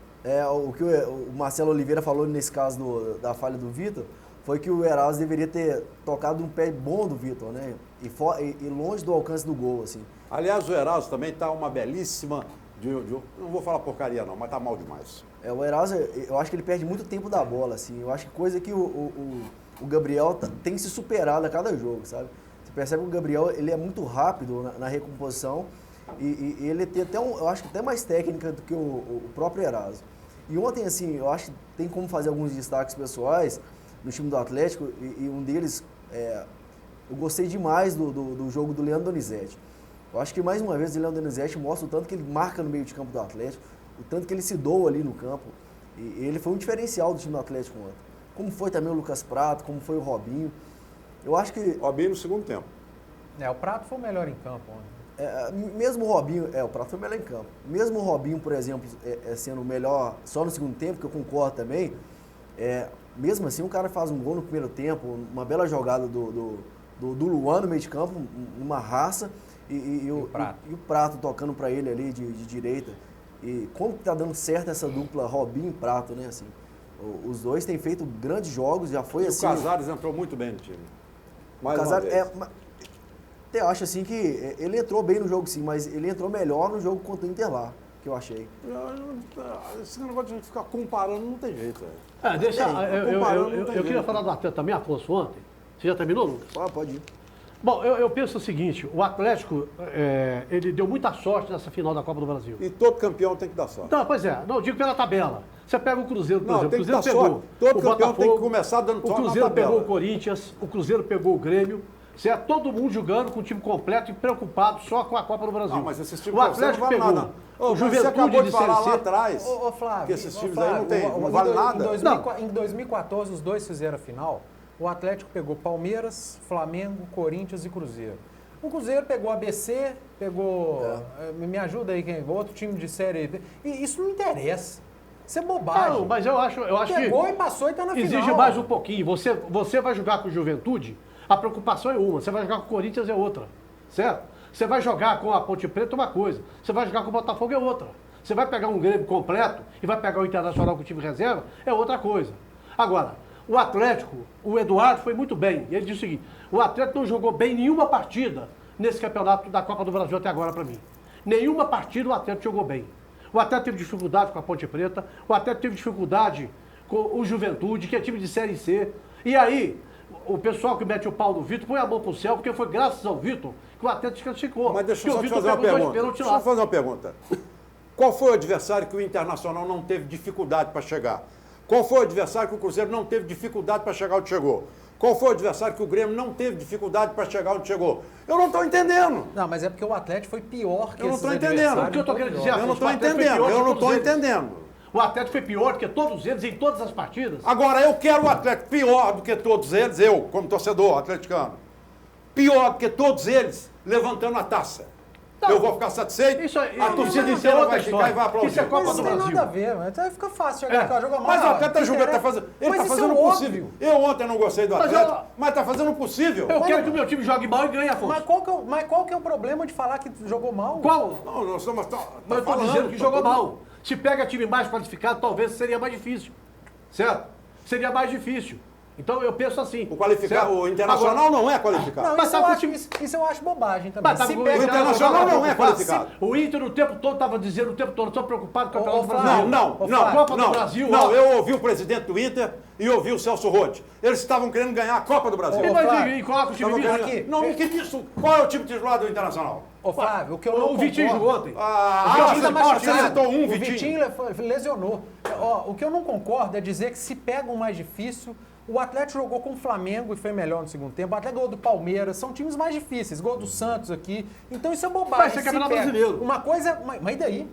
O que o Marcelo Oliveira falou nesse caso da falha do Vitor foi que o Eraso deveria ter tocado um pé bom do Vitor, né? E longe do alcance do gol, assim. Aliás, o Eraso também está uma belíssima... não vou falar porcaria não, mas tá mal demais. O Eraso, eu acho que ele perde muito tempo da bola, assim. Eu acho que coisa que o Gabriel tem se superado a cada jogo, sabe? Você percebe que o Gabriel, ele é muito rápido na recomposição e ele tem até, eu acho que até mais técnica do que o próprio Eraso. E ontem, assim, eu acho que tem como fazer alguns destaques pessoais no time do Atlético e um deles, eu gostei demais do jogo do Leandro Donizete. Eu acho que, mais uma vez, o Leandro Donizete mostra o tanto que ele marca no meio de campo do Atlético, o tanto que ele se doa ali no campo. E ele foi um diferencial do time do Atlético ontem. Como foi também o Lucas Prato, como foi o Robinho. Eu acho que... Robinho no segundo tempo. O Prato foi o melhor em campo ontem. Mesmo o Robinho... o Prato foi o melhor em campo. Mesmo o Robinho, por exemplo, sendo o melhor só no segundo tempo, que eu concordo também, mesmo assim o cara faz um gol no primeiro tempo, uma bela jogada do Luan no meio de campo, uma raça... E o Prato tocando para ele ali de direita. E como que tá dando certo essa dupla Robinho e Prato, né? Assim, os dois têm feito grandes jogos, já foi assim... O Casares entrou muito bem no time. Mais o Casares, até acho assim que ele entrou bem no jogo sim, mas ele entrou melhor no jogo contra o Inter lá, que eu achei. Esse negócio de a gente ficar comparando não tem jeito. Eu queria falar do Atlético também, Afonso, ontem. Você já terminou, Lucas? Pode ir. Bom, eu penso o seguinte, o Atlético, ele deu muita sorte nessa final da Copa do Brasil. E todo campeão tem que dar sorte. Não, pois é, não, eu digo pela tabela. Você pega o Cruzeiro, por exemplo, o Cruzeiro pegou todo o campeão Botafogo, tem que começar dando sorte. O Cruzeiro pegou o Corinthians, o Cruzeiro pegou o Grêmio. Certo? Todo mundo jogando com o time completo e preocupado só com a Copa do Brasil. Não, mas esses times o Atlético pegou nada. o Juventude Você acabou de falar lá atrás Flávio, que esses times aí não valem nada. Em 2014, os dois fizeram a final. O Atlético pegou Palmeiras, Flamengo, Corinthians e Cruzeiro. O Cruzeiro pegou ABC, pegou... Me ajuda aí, quem? Outro time de Série B. E isso não interessa. Isso é bobagem. Não, mas eu acho que... Pegou e passou e tá na final. Exige mais um pouquinho. Você vai jogar com o Juventude, a preocupação é uma. Você vai jogar com o Corinthians é outra. Certo? Você vai jogar com a Ponte Preta uma coisa. Você vai jogar com o Botafogo é outra. Você vai pegar um Grêmio completo e vai pegar o Internacional com o time reserva é outra coisa. Agora, o Atlético, o Eduardo foi muito bem. Ele disse o seguinte, o Atlético não jogou bem nenhuma partida nesse campeonato da Copa do Brasil até agora para mim. Nenhuma partida o Atlético jogou bem. O Atlético teve dificuldade com a Ponte Preta, o Atlético teve dificuldade com o Juventude, que é time de Série C. E aí, o pessoal que mete o pau no Vitor põe a mão pro céu, porque foi graças ao Vitor que o Atlético classificou. Mas deixa eu só te fazer uma pergunta. Deixa eu fazer uma pergunta. Qual foi o adversário que o Internacional não teve dificuldade para chegar? Qual foi o adversário que o Cruzeiro não teve dificuldade para chegar onde chegou? Qual foi o adversário que o Grêmio não teve dificuldade para chegar onde chegou? Eu não estou entendendo. Não, mas é porque o Atlético foi pior que eu não esses estou entendendo. O que eu estou querendo dizer, eu não estou entendendo. Eu não estou entendendo. O Atlético foi pior do que todos eles em todas as partidas. Agora, eu quero o Atlético pior do que todos eles, eu, como torcedor atleticano. Pior do que todos eles, levantando a taça. Não, eu vou ficar satisfeito, isso aí, a torcida inteira vai ficar e vai aplaudir. Isso é Copa do Brasil. Não tem nada a ver, mas então fica fácil chegar aqui, jogar mal. Mas o Atlético está fazendo, ele está fazendo o possível. Eu ontem não gostei do Atlético, mas está fazendo o possível. Eu quero que o meu time jogue mal e ganhe, Afonso. Mas qual que é o problema de falar que jogou mal? Qual? Não, nós estamos eu estou dizendo que jogou mal. Se pega time mais qualificado, talvez seria mais difícil. Certo? Seria mais difícil. Então eu penso assim. O Internacional agora, não é qualificado. Não, isso eu acho bobagem também. O Internacional não é qualificado. O Inter o tempo todo estava dizendo, estou preocupado com o Campeonato do Brasil. Não, Copa do Brasil. Não, eu ouvi o presidente do Inter e ouvi o Celso Roth. Eles estavam querendo ganhar a Copa do Brasil. E coloca o time aqui. Não, que isso? Qual é o time titular do Internacional? Ô Flávio, o que eu não concordo... O Vitinho jogou ontem. Você citou o Vitinho lesionou. O que eu não concordo é dizer que se pega um mais difícil... O Atlético jogou com o Flamengo e foi melhor no segundo tempo. O Atlético ganhou do Palmeiras, são times mais difíceis. Gol do Santos aqui. Então isso é bobagem. Vai ser campeonato brasileiro. Uma coisa... Mas e daí?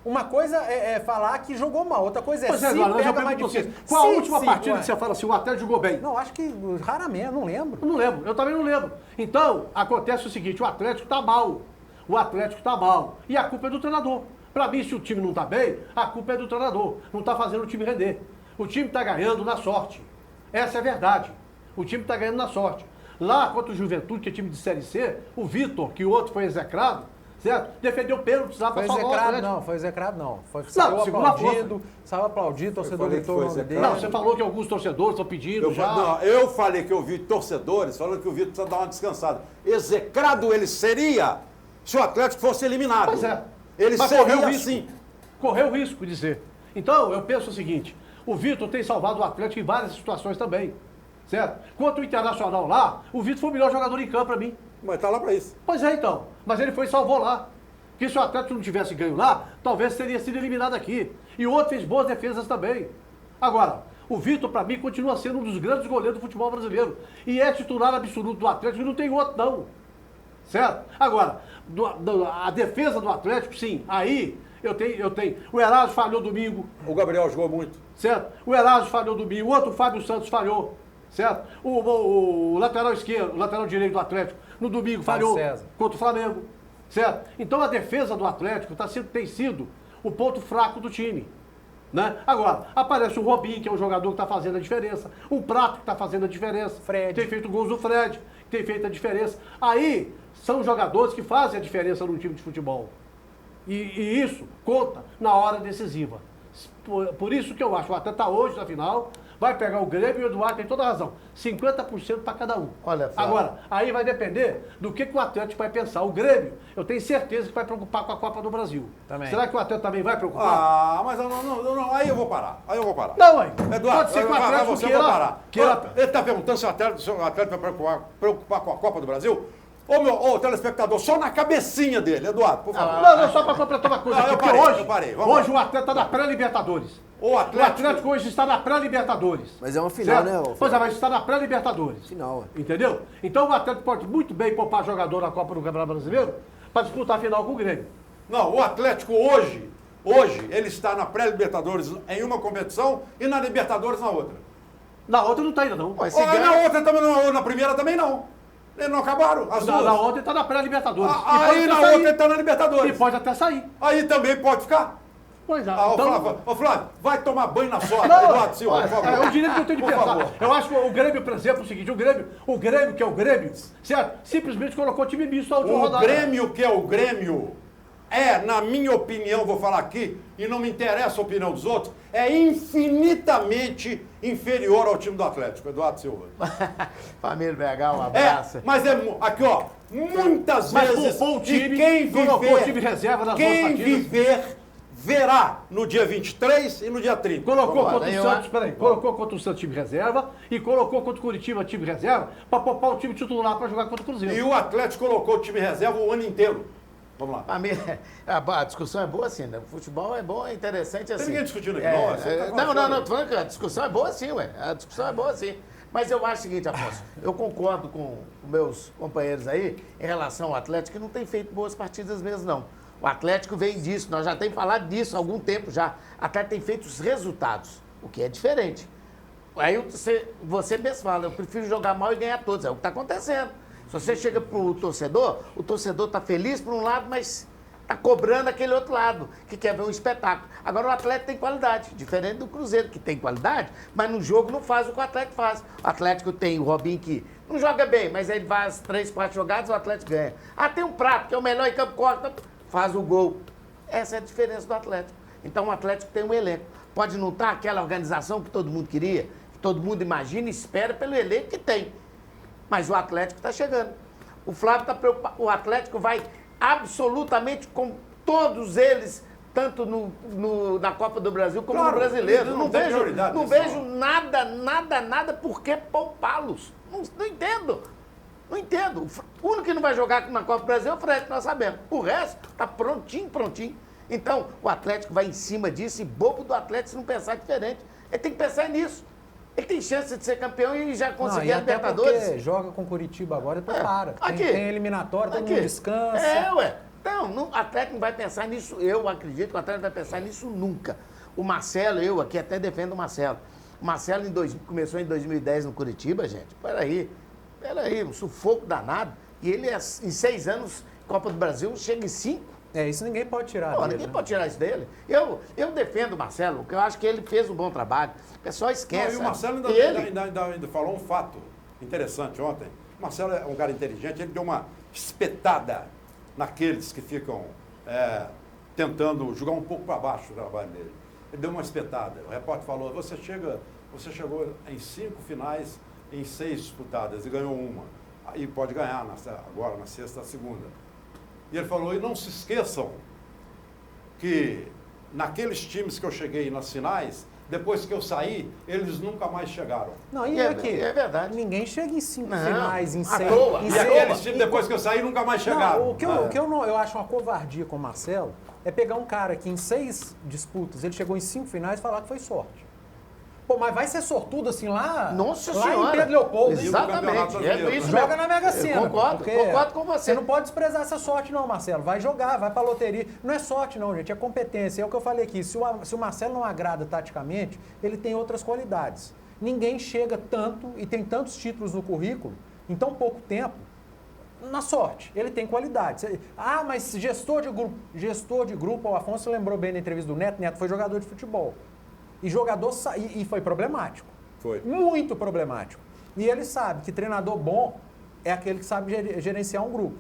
Uma coisa é falar que jogou mal, outra coisa é Pois se agora, mas eu pega mais pergunto difícil. vocês, qual a Sim, última sim, partida ué. que você fala assim, o Atlético jogou bem? Não, acho que raramente, não lembro. Eu não lembro, eu também não lembro. Então, acontece o seguinte, o Atlético tá mal. O Atlético tá mal. E a culpa é do treinador. Pra mim, se o time não tá bem, a culpa é do treinador. Não tá fazendo o time render. O time tá ganhando na sorte. Essa é a verdade. O time tá ganhando na sorte. Lá contra o Juventude, que é time de Série C, o Vitor, que o outro foi execrado, certo? Defendeu pênaltis lá pra Foi salvar o execrado Atlético. não, foi execrado não. Saiu aplaudido, o torcedor falei que gritou o foi nome dele. execrado. Não, você falou que alguns torcedores estão pedindo já. Eu falei que eu vi torcedores falando que o Vitor precisa dar uma descansada. Execrado ele seria se o Atlético fosse eliminado. Pois é. Ele Mas seria correu o risco. assim. Correu o risco de ser. Então, eu penso o seguinte, o Vitor tem salvado o Atlético em várias situações também, certo? Quanto o Internacional lá, o Vitor foi o melhor jogador em campo pra mim. Mas tá lá pra isso. Pois é, então. Mas ele foi e salvou lá. Porque se o Atlético não tivesse ganho lá, talvez teria sido eliminado aqui. E o outro fez boas defesas também. Agora, o Vitor, pra mim, continua sendo um dos grandes goleiros do futebol brasileiro. E é titular absoluto do Atlético e não tem outro, não. Certo? Agora, a defesa do Atlético, sim. Aí, eu tenho. O Erasmo falhou domingo. O Gabriel jogou muito. Certo? O Erasmo falhou domingo. O outro, o Fábio Santos, falhou. Certo? O lateral esquerdo, o lateral direito do Atlético, no domingo falhou César. contra o Flamengo. Certo? Então a defesa do Atlético tem sido o ponto fraco do time. Né? Agora, aparece o Robinho, que é um jogador que está fazendo a diferença. O Prato, que está fazendo a diferença. Fred. Tem feito gols do Fred, que tem feito a diferença. Aí, são jogadores que fazem a diferença num time de futebol. E isso conta na hora decisiva. Por isso que eu acho, o Atlético está hoje na final, vai pegar o Grêmio e o Eduardo tem toda a razão. 50% para cada um. Olha, Flávio. Agora, aí vai depender do que o Atlético vai pensar. O Grêmio, eu tenho certeza que vai preocupar com a Copa do Brasil. Também. Será que o Atlético também vai preocupar? Ah, mas não, aí eu vou parar. Não, mãe. Eduardo, Pode ser que o Atlético você vai parar. queira. Ele está perguntando se o Atlético vai preocupar com a Copa do Brasil? Ô, telespectador, só na cabecinha dele, Eduardo, por favor. Não, só para completar uma coisa Não, aqui, eu porque parei, hoje, eu parei. Vamos hoje lá. o Atlético está na pré-Libertadores. O Atlético hoje está na pré-Libertadores. Mas é uma final, certo? né, ô, Pois é, mas está na pré-Libertadores. Final, ué. Entendeu? Então o Atlético pode muito bem poupar jogador na Copa do Campeonato Brasileiro para disputar a final com o Grêmio. Não, o Atlético hoje, ele está na pré-Libertadores em uma competição e na Libertadores na outra. Na outra não está ainda, não. Mas se Na ganha- outra também não, na primeira também não. Eles não acabaram, as duas. Na outra está na pré-Libertadores. Aí na outra ele está na E Libertadores. pode até sair. Aí também pode ficar. Pois é. Ô Flávio, vai tomar banho na sorte, Não, Eduardo Silva, por favor. É o direito que eu tenho de Por pensar. favor. Eu acho que o Grêmio, por exemplo, é o seguinte, o Grêmio, que é o Grêmio, certo? Simplesmente colocou o time misto na última O rodada. Grêmio, que é o Grêmio, na minha opinião, vou falar aqui, e não me interessa a opinião dos outros, é infinitamente inferior ao time do Atlético, Eduardo Silva. Família BH, um abraço. Mas aqui ó, muitas Mas vezes, poupou o time, e quem colocou o time reserva nas duas quem partidas. viver, verá no dia 23 e no dia 30. Colocou Vamos lá, contra o eu Santos, acho- peraí, colocou contra o Santos time reserva e colocou contra o Curitiba time reserva para poupar o time titular para jogar contra o Cruzeiro. E o Atlético colocou o time reserva o ano inteiro. Vamos lá. Família, a discussão é boa assim, né? O futebol é bom, é interessante assim. ninguém discutindo aqui, não? Você tá Não, falando. tô falando que a discussão é boa sim, ué. A discussão é boa sim. Mas eu acho o seguinte, Afonso, eu concordo com meus companheiros aí em relação ao Atlético, que não tem feito boas partidas mesmo, não. O Atlético vem disso, nós já temos falado disso há algum tempo já. O Atlético tem feito os resultados, o que é diferente. Aí você mesmo fala, eu prefiro jogar mal e ganhar todos, é o que está acontecendo. Se você chega pro torcedor, o torcedor está feliz por um lado, mas está cobrando aquele outro lado, que quer ver um espetáculo. Agora o Atlético tem qualidade, diferente do Cruzeiro, que tem qualidade, mas no jogo não faz o que o Atlético faz. O Atlético tem o Robinho que não joga bem, mas ele faz 3, 4 jogadas, o Atlético ganha. Ah, tem um Prato, que é o melhor em campo, corta, faz o gol. Essa é a diferença do Atlético. Então o Atlético tem um elenco. Pode não estar aquela organização que todo mundo queria, que todo mundo imagina e espera pelo elenco que tem. Mas o Atlético está chegando. O Flávio está preocupado. O Atlético vai absolutamente com todos eles, tanto na Copa do Brasil como Claro, no Brasileiro. não tem prioridade Não nisso, vejo não. nada por que poupá-los. Não entendo. Não entendo. O único que não vai jogar na Copa do Brasil é o Fred, nós sabemos. O resto está prontinho. Então, o Atlético vai em cima disso e bobo do Atlético se não pensar diferente. Ele tem que pensar nisso. Ele tem chance de ser campeão e já conseguir a Até Libertadores. porque joga com Curitiba agora e depois para. Aqui. Tem eliminatório, todo mundo descansa. É, ué. Então, o Atlético não vai pensar nisso. Eu acredito que o Atlético não vai pensar nisso nunca. O Marcelo, eu aqui até defendo o Marcelo. O Marcelo começou em 2010 no Curitiba, gente. Peraí, um sufoco danado. E ele, em 6 anos, Copa do Brasil, chega em 5. Isso ninguém pode tirar Pô, dele, ninguém né? pode tirar isso dele. Eu defendo o Marcelo, porque eu acho que ele fez um bom trabalho. O pessoal esquece. Não, e o Marcelo ainda falou um fato interessante ontem. O Marcelo é um cara inteligente, ele deu uma espetada naqueles que ficam tentando jogar um pouco para baixo o trabalho dele. Ele deu uma espetada. O repórter falou, você chegou em 5 finais em 6 disputadas e ganhou uma. Aí pode ganhar agora, na sexta, a segunda. E ele falou, e não se esqueçam que naqueles times que eu cheguei nas finais, depois que eu saí, eles nunca mais chegaram. Não, e aqui? É verdade. Ninguém chega em 5 Não, finais, em à 6. toa. E aqueles times, depois que eu saí, nunca mais chegaram. O que eu acho uma covardia com o Marcelo é pegar um cara que em 6 disputas, ele chegou em 5 finais e falar que foi sorte. Pô, mas vai ser sortudo assim lá? Nossa lá Senhora. em Pedro Leopoldo. hein? Exatamente. Isso Joga mesmo. na Mega Sena. Eu concordo com você. Você não pode desprezar essa sorte não, Marcelo. Vai jogar, vai pra loteria. Não é sorte não, gente, é competência. É o que eu falei aqui. Se o Marcelo não agrada taticamente, ele tem outras qualidades. Ninguém chega tanto e tem tantos títulos no currículo em tão pouco tempo na sorte. Ele tem qualidades. Mas gestor de grupo, o Afonso lembrou bem na entrevista do Neto. Neto foi jogador de futebol. E foi problemático. Foi. Muito problemático. E ele sabe que treinador bom é aquele que sabe gerenciar um grupo.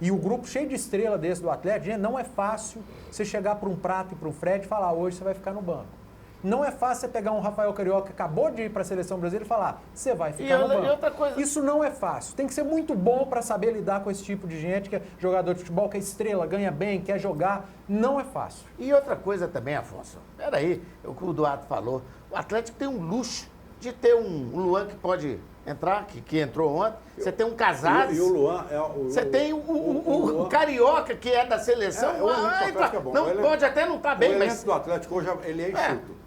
E o grupo cheio de estrela desse do Atlético, gente, não é fácil você chegar para um Prato e para um Fred e falar, hoje você vai ficar no banco. Não é fácil você pegar um Rafael Carioca que acabou de ir para a Seleção Brasileira e falar, você vai ficar no banco. E outra coisa... Isso não é fácil. Tem que ser muito bom para saber lidar com esse tipo de gente que é jogador de futebol, que é estrela, ganha bem, quer jogar. Não é fácil. E outra coisa também, Afonso. Peraí, o que o Duarte falou. O Atlético tem um luxo de ter um Luan que pode entrar, que entrou ontem. Você tem um Casares. E o Luan Você tem o Carioca, que é da seleção. O elenco do Atlético é bom. Não, pode até não estar bem, o mas... elenco do Atlético hoje ele é enxuto.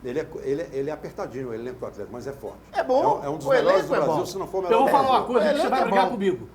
Ele é apertadinho, o elenco do Atlético, mas é forte. É bom. É um dos O melhores elenco do é Brasil, bom. se não for o Eu melhor. vou falar uma coisa que Ele você vai é brigar bom. comigo.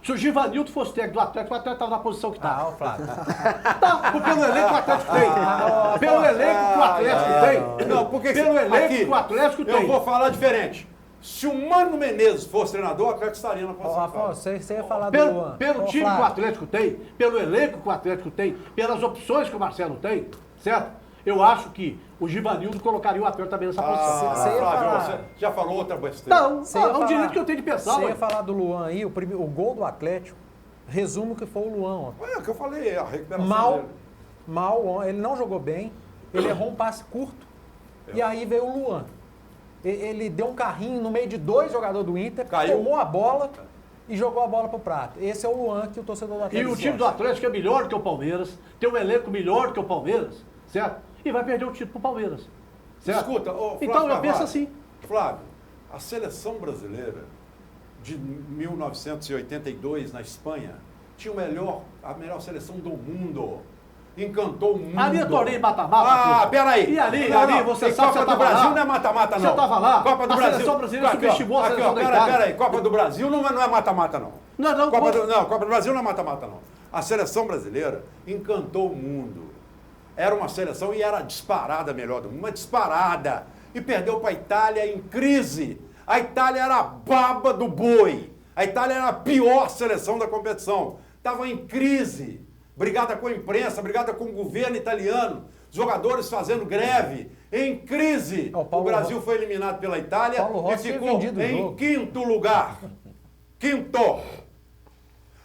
Se o Givanildo fosse técnico do Atlético, o Atlético estava na posição que está. o Flávio. Não, pelo elenco que o Atlético tem. Pelo elenco que o Atlético tem. Não, porque Pelo elenco aqui, que o Atlético tem. eu vou falar diferente. Se o Mano Menezes fosse treinador, o Atlético estaria na posição. Afonso, você ia falar do Luan. Pelo Ô, time Flávio. que o Atlético tem, pelo elenco que o Atlético tem, pelas opções que o Marcelo tem, certo? Eu acho que o Givanildo colocaria o Atlético também nessa posição. Você ia Flávio, falar. você já falou outra besteira. Não, Você ia é um falar- direito que eu tenho de pensar. Você ué. ia falar do Luan aí, o gol do Atlético, resumo que foi o Luan ontem. É o que eu falei, a recuperação Mal, dele. ele não jogou bem, ele errou um passe curto, e aí veio o Luan. Ele deu um carrinho no meio de 2 jogadores do Inter, Caiu. tomou a bola e jogou a bola pro Prato. Esse é o Luan que o torcedor do E Atlético o time do gosta. Atlético é melhor que o Palmeiras, tem um elenco melhor que o Palmeiras, certo? E vai perder o título pro Palmeiras. Certo? Escuta, ô, Flávio então eu Carvalho, penso assim. Flávio, a seleção brasileira de 1982 na Espanha tinha a melhor seleção do mundo. Encantou o mundo. Ali é torneio mata-mata. Ah, pô. peraí. E ali, Não, você tem sabe, Copa você do tava Brasil lá. não é mata-mata, não. Você tava lá. Copa do A Brasil. seleção brasileira Aqui, ó, subestimou a aqui, ó, seleção da Itália. Peraí, Copa do Brasil não é mata-mata, não. Não, Copa do Brasil não é mata-mata, não. A seleção brasileira encantou o mundo. Era uma seleção e era disparada a melhor do mundo, uma disparada. E perdeu para a Itália em crise. A Itália era a baba do boi. A Itália era a pior seleção da competição. Estava em crise. Brigada com a imprensa, brigada com o governo italiano. Jogadores fazendo greve. Em crise. O Brasil foi eliminado pela Itália Paulo e Rossi tinha ficou vendido o em jogo. quinto lugar. Quinto.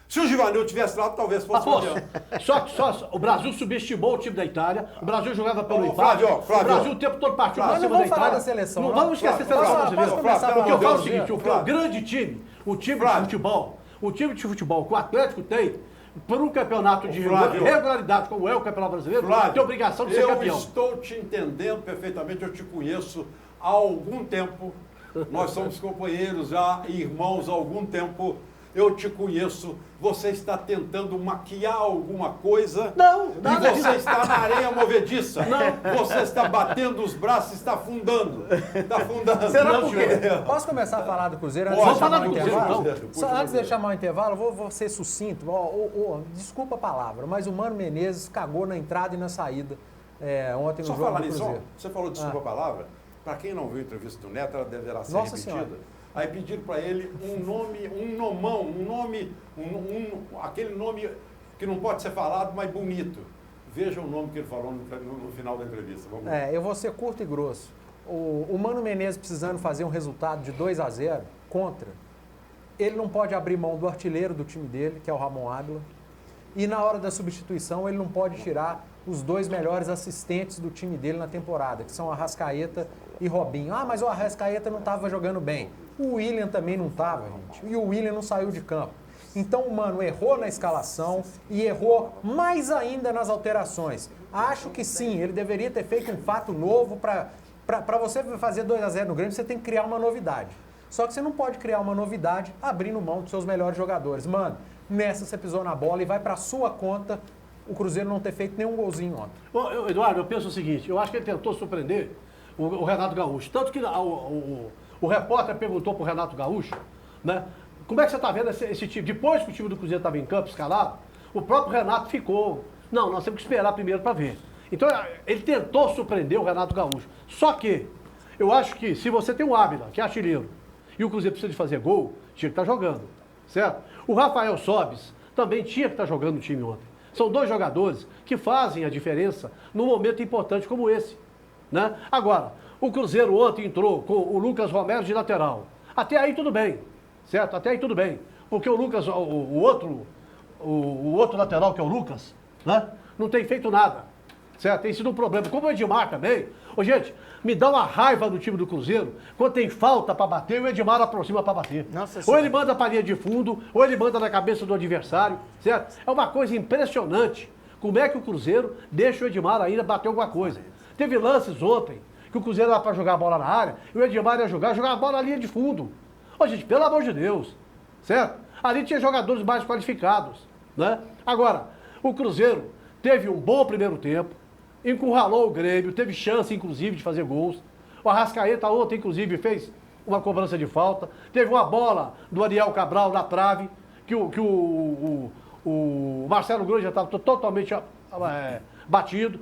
Se o Givanildo tivesse lá, talvez fosse Afonso, campeão. só o Brasil subestimou o time da Itália, o Brasil jogava pelo Ô, empate, Flávio, o Brasil o tempo todo partiu pra Mas não cima da vamos falar Itália. da seleção, Não não. vamos esquecer a Flávio, seleção Flávio, brasileira. Flávio, Porque eu pelo falo o amor de seguinte, Deus, o Flávio. grande time, o time de Flávio. futebol que o Atlético tem, por um campeonato de Flávio. regularidade como é o Campeonato Brasileiro, Flávio, tem obrigação de ser eu campeão. estou te entendendo perfeitamente, eu te conheço há algum tempo. Nós somos companheiros já, irmãos há algum tempo. eu te conheço, você está tentando maquiar alguma coisa. Não, E nada você disso. está na areia movediça. Não. Você está batendo os braços, está afundando. Está afundando. Será Não, por quê? senhor. Posso começar a falar do Cruzeiro antes Pode. de Vamos chamar falar o do Cruzeiro, intervalo? então. Só antes de chamar o intervalo, vou ser sucinto. Desculpa a palavra, mas o Mano Menezes cagou na entrada e na saída ontem no Só jogo falar do nisso, ó, Cruzeiro. você falou desculpa a palavra. Para quem não viu a entrevista do Neto, ela deverá ser Nossa repetida. Senhora. Aí pediram para ele um nome, um nomão, aquele nome que não pode ser falado, mas bonito. Veja o nome que ele falou no final da entrevista. Vamos lá. Eu vou ser curto e grosso. O Mano Menezes precisando fazer um resultado de 2-0 contra, ele não pode abrir mão do artilheiro do time dele, que é o Ramon Águila, e na hora da substituição ele não pode tirar os 2 melhores assistentes do time dele na temporada, que são Arrascaeta e Robinho. Ah, mas o Arrascaeta não estava jogando bem. O William também não estava, gente. E o William não saiu de campo. Então o Mano errou na escalação e errou mais ainda nas alterações. Acho que sim, ele deveria ter feito um fato novo para você fazer 2-0 no Grêmio, você tem que criar uma novidade. Só que você não pode criar uma novidade abrindo mão dos seus melhores jogadores. Mano, nessa você pisou na bola e vai para sua conta o Cruzeiro não ter feito nenhum golzinho ontem. Ô, Eduardo, eu penso o seguinte, eu acho que ele tentou surpreender o Renato Gaúcho. Tanto que o repórter perguntou para o Renato Gaúcho, né? Como é que você está vendo esse time? Depois que o time do Cruzeiro estava em campo, escalado, o próprio Renato ficou. Não, nós temos que esperar primeiro para ver. Então, ele tentou surpreender o Renato Gaúcho. Só que, eu acho que se você tem um Ávila, que é artilheiro, e o Cruzeiro precisa de fazer gol, tinha que estar jogando, certo? O Rafael Sobis também tinha que estar jogando no time ontem. São 2 jogadores que fazem a diferença num momento importante como esse, né? Agora, o Cruzeiro ontem entrou com o Lucas Romero de lateral. Até aí tudo bem, certo? Até aí tudo bem. Porque o Lucas, o outro lateral, que é o Lucas, né? Não tem feito nada, certo? Tem sido um problema. Como o Edmar também. Ô, gente, me dá uma raiva do time do Cruzeiro quando tem falta para bater e o Edmar aproxima para bater. Nossa Ou Senhora. ele manda para a linha de fundo, ou ele manda na cabeça do adversário, certo? É uma coisa impressionante como é que o Cruzeiro deixa o Edmar ainda bater alguma coisa. Teve lances ontem que o Cruzeiro era para jogar a bola na área e o Edmar ia jogar a bola na linha de fundo. Ô, gente, pelo amor de Deus, certo? Ali tinha jogadores mais qualificados, né? Agora, o Cruzeiro teve um bom primeiro tempo, encurralou o Grêmio, teve chance, inclusive, de fazer gols. O Arrascaeta ontem, inclusive, fez uma cobrança de falta. Teve uma bola do Ariel Cabral na trave, que o Marcelo Grosjean já estava totalmente batido.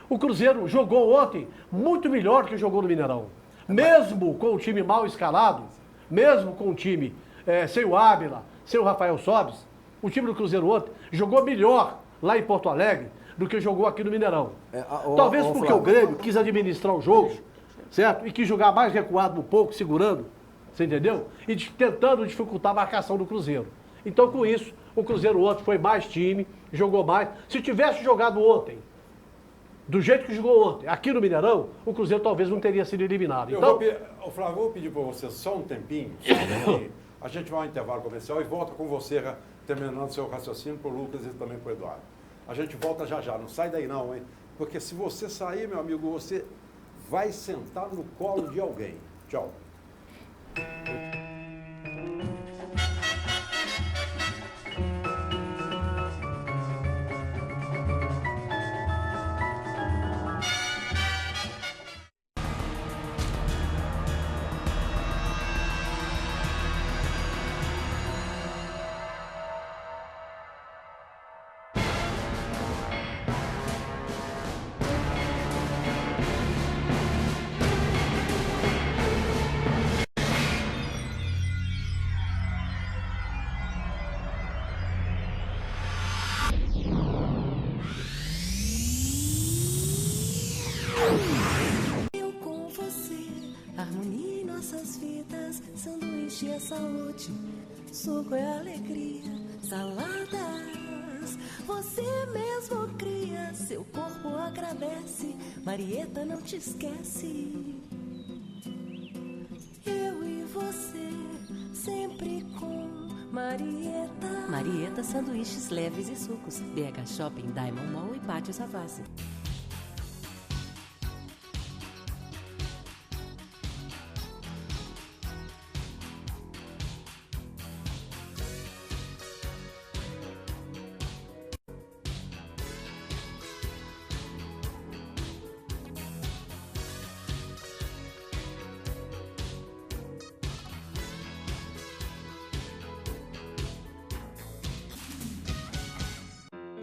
O Cruzeiro jogou ontem muito melhor do que jogou no Mineirão. Mesmo com o time mal escalado, mesmo com o time sem o Ávila, sem o Rafael Sobis, o time do Cruzeiro ontem jogou melhor lá em Porto Alegre do que jogou aqui no Mineirão. Talvez porque Flávio, o Grêmio quis administrar o jogo, certo? E quis jogar mais recuado um pouco, segurando, você entendeu? E tentando dificultar a marcação do Cruzeiro. Então, com isso, o Cruzeiro ontem foi mais time, jogou mais. Se tivesse jogado ontem, do jeito que jogou ontem, aqui no Mineirão, o Cruzeiro talvez não teria sido eliminado. Então, Flávio, eu vou pedir para você só um tempinho. Só um tempinho. A gente vai ao intervalo comercial e volta com você, terminando seu raciocínio, para o Lucas e também para o Eduardo. A gente volta já já, não sai daí não, hein? Porque se você sair, meu amigo, você vai sentar no colo de alguém. Tchau. Eu com você, harmonia em nossas vidas, sanduíche é saúde, suco é alegria, saladas. Você mesmo cria, seu corpo agradece, Marieta não te esquece. Eu e você, sempre com Marieta. Marieta, sanduíches leves e sucos. BH Shopping, Diamond Mall e Pátio Savassi.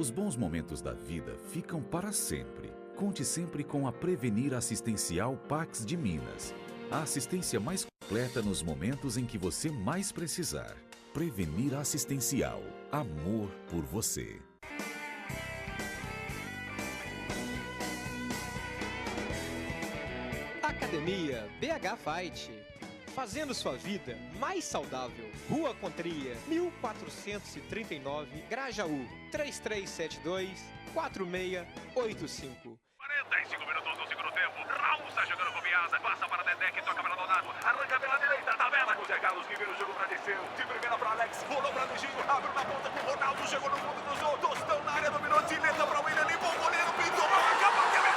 Os bons momentos da vida ficam para sempre. Conte sempre com a Prevenir Assistencial Pax de Minas. A assistência mais completa nos momentos em que você mais precisar. Prevenir Assistencial. Amor por você. Academia BH Fight. Fazendo sua vida mais saudável. Rua Contria, 1439, Grajaú, 3372-4685. 45 minutos do segundo tempo. Raul está jogando com Piazza. Passa para Dedé, que toca para Donato. Arranca pela direita, tabela com o Zé Carlos, que vira o jogo para descer. De primeira para Alex, rolou para Luizinho. Abre na ponta com o Ronaldo. Chegou no fundo do jogo. Tostão na área, dominou. Dileta para o William. Limpou o goleiro. Pintou. Acabou de ver.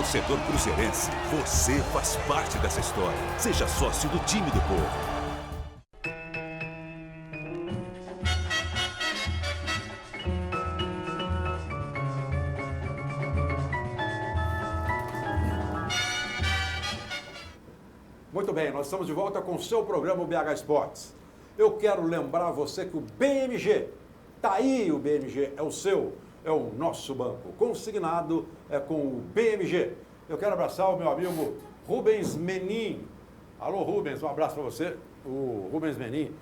Torcedor cruzeirense, você faz parte dessa história. Seja sócio do time do povo. Muito bem, nós estamos de volta com o seu programa o BH Esportes. Eu quero lembrar você que o BMG, tá aí o BMG, é o seu, é o nosso banco. Consignado é com o BMG. Eu quero abraçar o meu amigo Rubens Menin. Alô, Rubens, um abraço para você. O Rubens Menin,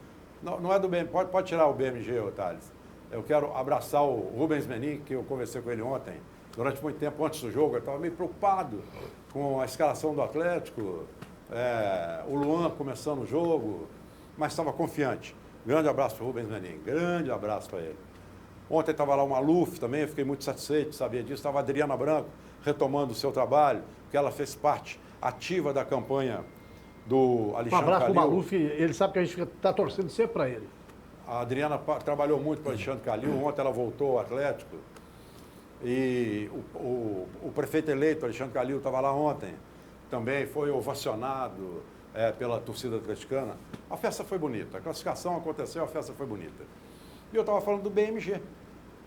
não é do BMG, pode tirar o BMG, Thales. Eu quero abraçar o Rubens Menin, que eu conversei com ele ontem. Durante muito tempo, antes do jogo, eu estava meio preocupado com a escalação do Atlético, o Luan começando o jogo, mas estava confiante. Grande abraço para o Rubens Menin, grande abraço para ele. Ontem estava lá o Maluf também, eu fiquei muito satisfeito de saber disso. Estava a Adriana Branco retomando o seu trabalho, porque ela fez parte ativa da campanha do Alexandre Calil. Um abraço para o Maluf, ele sabe que a gente está torcendo sempre para ele. A Adriana trabalhou muito para o Alexandre Calil, ontem ela voltou ao Atlético. E o prefeito eleito, Alexandre Calil, estava lá ontem. Também foi ovacionado pela torcida atleticana. A festa foi bonita, a classificação aconteceu, a festa foi bonita. E eu estava falando do BMG.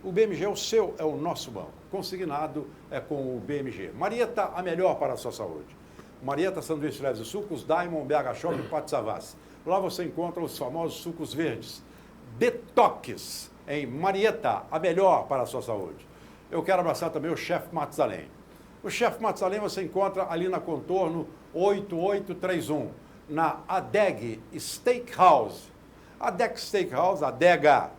O BMG é o seu, é o nosso banco. Consignado é com o BMG. Marieta, a melhor para a sua saúde. Marieta, sanduíche leves e sucos, Diamond, BH Shop e Pátio Savassi. Lá você encontra os famosos sucos verdes. Detox em Marieta, a melhor para a sua saúde. Eu quero abraçar também o chefe Matusalém. O chefe Matusalém você encontra ali na Contorno 8831, na Adeg Steakhouse. Adega Steakhouse, Adega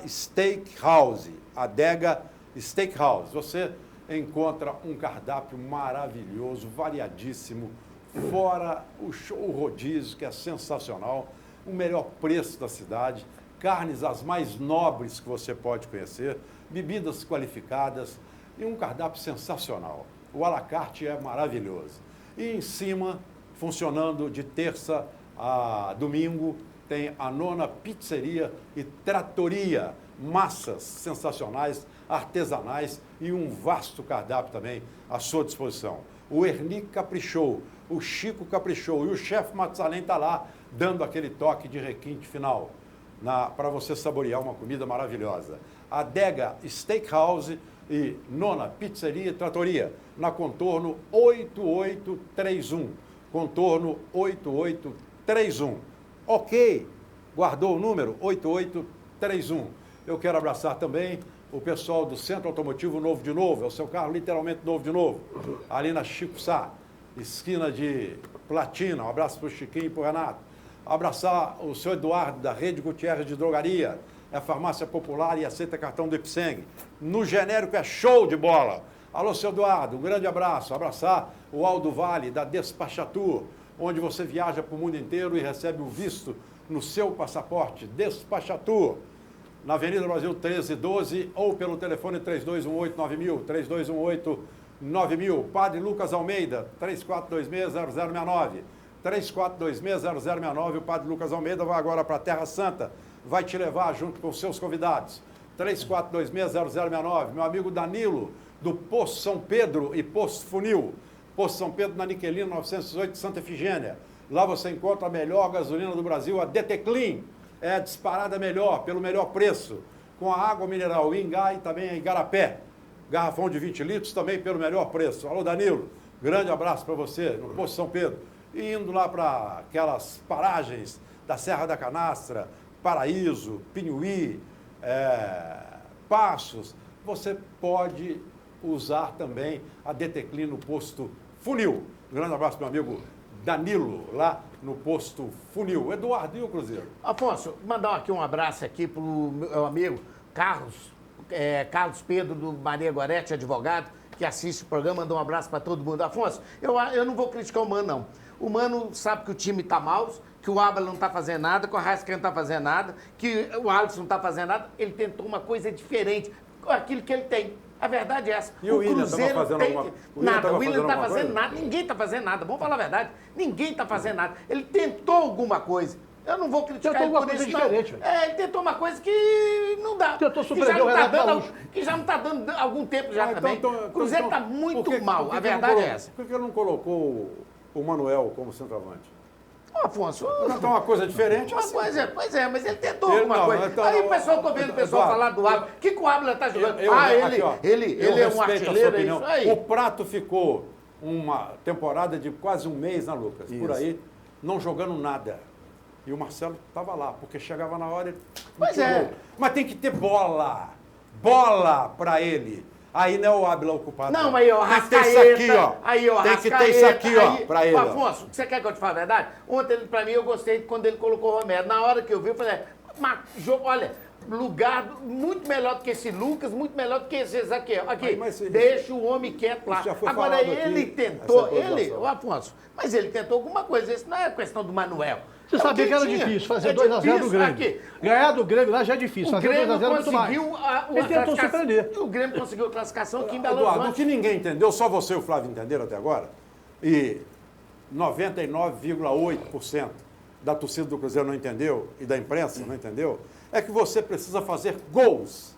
Steakhouse, Adega Steakhouse. Você encontra um cardápio maravilhoso, variadíssimo, fora o rodízio, que é sensacional, o melhor preço da cidade, carnes as mais nobres que você pode conhecer, bebidas qualificadas e um cardápio sensacional. O à la carte é maravilhoso. E em cima, funcionando de terça a domingo, tem a Nona Pizzeria e Trattoria, massas sensacionais, artesanais e um vasto cardápio também à sua disposição. O Erni caprichou, o Chico caprichou e o chefe Matusalém está lá dando aquele toque de requinte final para você saborear uma comida maravilhosa. Adega Steakhouse e Nona Pizzeria e Trattoria, na Contorno 8831. Contorno 8831. Ok, guardou o número 8831. Eu quero abraçar também o pessoal do Centro Automotivo Novo de Novo, é o seu carro literalmente novo de novo, ali na Chico Sá, esquina de Platina. Um abraço para o Chiquinho e para o Renato. Abraçar o seu Eduardo, da Rede Gutierrez de Drogaria, é farmácia popular e aceita cartão do Ipseng. No genérico é show de bola. Alô, seu Eduardo, um grande abraço. Abraçar o Aldo Vale, da Despachatur, onde você viaja para o mundo inteiro e recebe o visto no seu passaporte. Despachatur, na Avenida Brasil 1312 ou pelo telefone 3218-9000, 3218-9000. Padre Lucas Almeida, 3426-0069. 3426-0069. O Padre Lucas Almeida vai agora para a Terra Santa, vai te levar junto com os seus convidados. 3426-0069. Meu amigo Danilo, do Poço São Pedro e Poço Funil. Poço São Pedro, na Niquelina, 918, Santa Efigênia. Lá você encontra a melhor gasolina do Brasil, a DT Clean. É disparada melhor, pelo melhor preço. Com a água mineral Ingá e também a Igarapé. Garrafão de 20 litros, também pelo melhor preço. Alô, Danilo. Grande abraço para você, no Posto São Pedro. E indo lá para aquelas paragens da Serra da Canastra, Paraíso, Pinhuí, Passos, você pode usar também a Deteclin no Posto Funil. Grande abraço, meu amigo Danilo, lá no Posto Funil. Eduardo, e o Cruzeiro? Afonso, mandar aqui um abraço aqui pro meu amigo Carlos Pedro do Maria Gorete, advogado, que assiste o programa, mandou um abraço para todo mundo. Afonso, eu não vou criticar o Mano, não. O Mano sabe que o time está mal, que o Ábila não está fazendo nada, que o Arrascaeta não está fazendo nada, que o Alisson não está fazendo nada. Ele tentou uma coisa diferente, aquilo que ele tem. A verdade é essa. E o William Cruzeiro estava fazendo tem... alguma... Nada, o William não está alguma fazendo coisa? nada, ninguém está fazendo nada. Vamos falar a verdade, ninguém está fazendo nada. Ele tentou alguma coisa. Eu não vou criticar Tentou ele alguma por coisa isso, não. diferente, velho. Ele tentou uma coisa que não dá. Tentou que surpreender o Renato Gaúcho. que já não está dando algum tempo já também. O Cruzeiro está muito por que- mal, por que a que não verdade é colocou- essa. Por que ele não colocou o Manuel como centroavante? Ô, Afonso, Então, uma coisa diferente uma assim. coisa, pois é, mas ele tentou Ele alguma não, coisa. então, Aí o pessoal, tô vendo o pessoal Eduardo, falar do Ábila. O que o Ábila tá jogando? Eu ele é um respeito a sua artilheiro, é opinião. isso aí. O Prato ficou uma temporada de quase um mês, né, Lucas? Por Isso. aí, não jogando nada. E o Marcelo estava lá, porque chegava na hora e... Pois metia é. gol. Mas tem que ter bola. Bola para ele. Aí não é o Ábila ocupado. Não, aí, ó, Tem que ter isso aqui, ó. Aí, ó, Tem que ter isso aqui, ó, aí, pra ele. Ô, ó. Afonso, você quer que eu te fale a verdade? Ontem, pra mim, eu gostei quando ele colocou o Romero. Na hora que eu vi, eu falei, olha, lugar muito melhor do que esse Lucas, muito melhor do que esse Ezequiel. Aqui, Aí, mas deixa o homem quieto lá. Isso já foi Agora, falado ele aqui, tentou, essa ô Afonso, mas ele tentou alguma coisa. Isso não é questão do Manuel. Você É o sabia que era tinha. difícil fazer É 2x0 do difícil. Grêmio. Aqui, Ganhar do Grêmio lá já é difícil. o Fazer Grêmio 2x0 é muito mais. conseguiu Ele tentou surpreender. O Grêmio conseguiu a classificação aqui em Belo Eduardo, o Horizonte. que ninguém entendeu, só você e o Flávio entenderam até agora, e 99,8% da torcida do Cruzeiro não entendeu, e da imprensa não entendeu, é que você precisa fazer gols.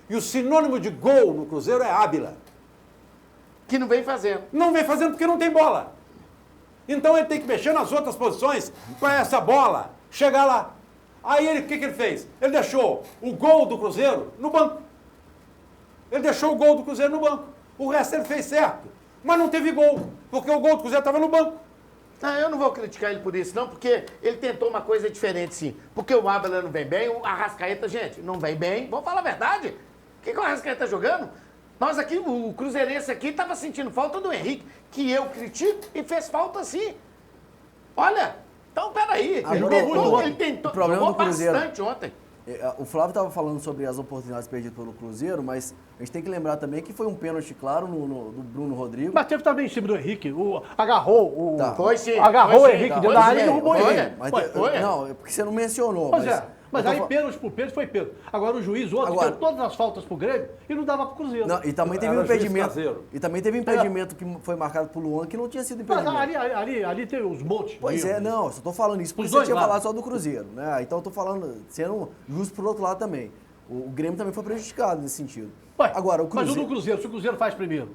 E o sinônimo de gol no Cruzeiro é Ábila. Que não vem fazendo. Não vem fazendo porque não tem bola. Então ele tem que mexer nas outras posições para essa bola chegar lá. Aí ele, o que ele fez? Ele deixou o gol do Cruzeiro no banco. Ele deixou o gol do Cruzeiro no banco. O resto ele fez certo. Mas não teve gol, porque o gol do Cruzeiro estava no banco. Não, eu não vou criticar ele por isso, não, porque ele tentou uma coisa diferente, sim. Porque o Ábila não vem bem, o Arrascaeta, gente, não vem bem. Vamos falar a verdade. O que o Arrascaeta tá jogando? Nós aqui, o Cruzeirense aqui, estava sentindo falta do Henrique, que eu critico e fez falta sim. Olha, então peraí. Agora, Ele tentou, o problema jogou do Cruzeiro- bastante ontem. O Flávio estava falando sobre as oportunidades perdidas pelo Cruzeiro, mas a gente tem que lembrar também que foi um pênalti claro do Bruno Rodrigo. Mas teve também em cima do Henrique. Agarrou o. Tá. Foi sim. Agarrou foi o sim. Henrique Tá, dentro foi da área e sim. derrubou Foi. ele. Mas Foi. não, é porque você não mencionou. Pois é. Mas eu aí tô pênalti pro pênalti foi pênalti. Agora o juiz ontem Agora- deu todas as faltas pro Grêmio e não dava pro Cruzeiro. Não, e também teve Era um juiz impedimento. caseiro. E também teve um impedimento que foi marcado pro Luan que não tinha sido Mas impedimento. ali tem uns montes. Pois de é, erro. não, eu só tô falando isso, porque Os você dois tinha lados. falado só do Cruzeiro, né? Então eu tô falando, sendo justo pro outro lado também. O Grêmio também foi prejudicado nesse sentido. Ué, Agora, o Mas o Cruzeiro... do Cruzeiro, se o Cruzeiro faz primeiro.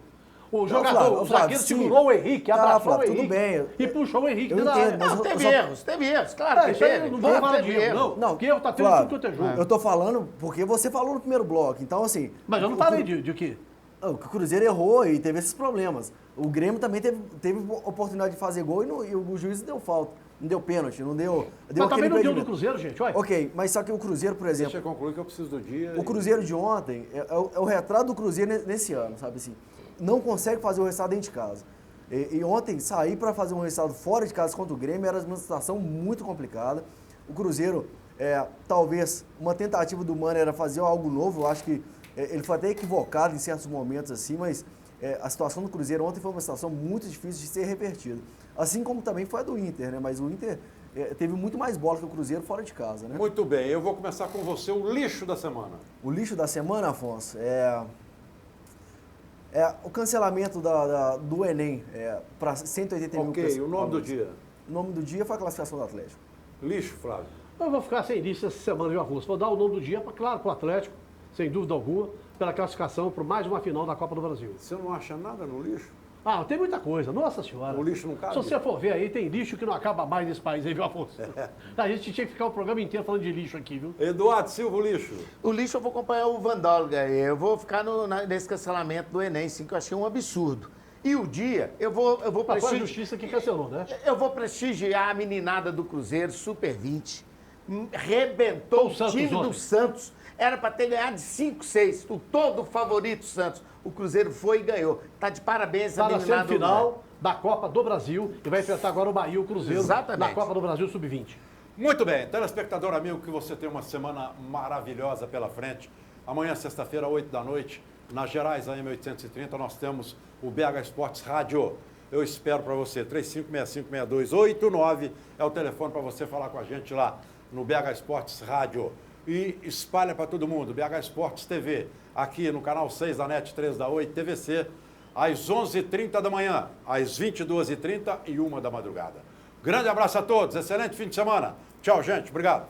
O Não, jogador, Flávio, o Flávio, zagueiro sim. segurou o Henrique, Tá, abraçou Flávio, o tudo Henrique bem. e puxou o Henrique Eu dentro da entendo, área. mas Não, eu teve só- erros, claro que Isso aí teve. não vamos falar Teve de erro, erro. não. Porque erro tá tendo Flávio, tudo quanto é jogo. eu tô falando porque você falou no primeiro bloco, então assim... Mas eu não o falei Cru- de quê? O Cruzeiro errou e teve esses problemas. O Grêmio também teve oportunidade de fazer gol e o juiz deu falta. Não deu pênalti, não deu... Mas também não deu do impedimento. Cruzeiro, gente. Olha. Ok, mas só que o Cruzeiro, por exemplo... Deixa eu concluir que eu preciso do dia. O Cruzeiro de ontem é o retrato do Cruzeiro nesse ano, sabe assim? Não consegue fazer o resultado dentro de casa. E ontem, sair para fazer um resultado fora de casa contra o Grêmio era uma situação muito complicada. O Cruzeiro, talvez, uma tentativa do Mano era fazer algo novo. Eu acho que ele foi até equivocado em certos momentos, assim, mas a situação do Cruzeiro ontem foi uma situação muito difícil de ser revertida. Assim como também foi a do Inter, né? Mas o Inter teve muito mais bola que o Cruzeiro fora de casa, né? Muito bem, eu vou começar com você, o lixo da semana. O lixo da semana, Afonso, é o cancelamento do Enem para 180 mil Ok, pessoas. o nome do dia. O nome do dia foi a classificação do Atlético. Lixo, Flávio. Eu vou ficar sem lixo essa semana, viu, Afonso? Vou dar o nome do dia, claro, pro Atlético, sem dúvida alguma, pela classificação para mais uma final da Copa do Brasil. Você não acha nada no lixo? Ah, tem muita coisa, nossa senhora. O lixo não cabe? Se você for ver aí, tem lixo que não acaba mais nesse país aí, viu, Afonso? A gente tinha que ficar o programa inteiro falando de lixo aqui, viu? Eduardo Silva, o lixo. O lixo eu vou acompanhar o Vandóloga aí. Eu vou ficar nesse cancelamento do Enem, sim, que eu achei um absurdo. E o dia, eu vou Foi a prestigiar. justiça que cancelou, né? Eu vou prestigiar a meninada do Cruzeiro, Super 20. Rebentou O o Santos time ontem. do Santos. Era para ter ganhado de 5-6. O todo favorito Santos. O Cruzeiro foi e ganhou. Tá de parabéns a Está na meninada do semifinal da Copa do Brasil e vai enfrentar agora o Bahia e o Cruzeiro Exatamente. na Copa do Brasil Sub-20. Muito bem, telespectador amigo, que você tenha uma semana maravilhosa pela frente. Amanhã, sexta-feira, 8 da noite, na Gerais AM 830, nós temos o BH Esportes Rádio. Eu espero para você, 35656289 é o telefone para você falar com a gente lá no BH Esportes Rádio. E espalha para todo mundo, BH Esportes TV, aqui no canal 6 da NET 3 da 8 TVC, às 11h30 da manhã, às 22h30 e 1 da madrugada. Grande abraço a todos, excelente fim de semana. Tchau, gente, obrigado.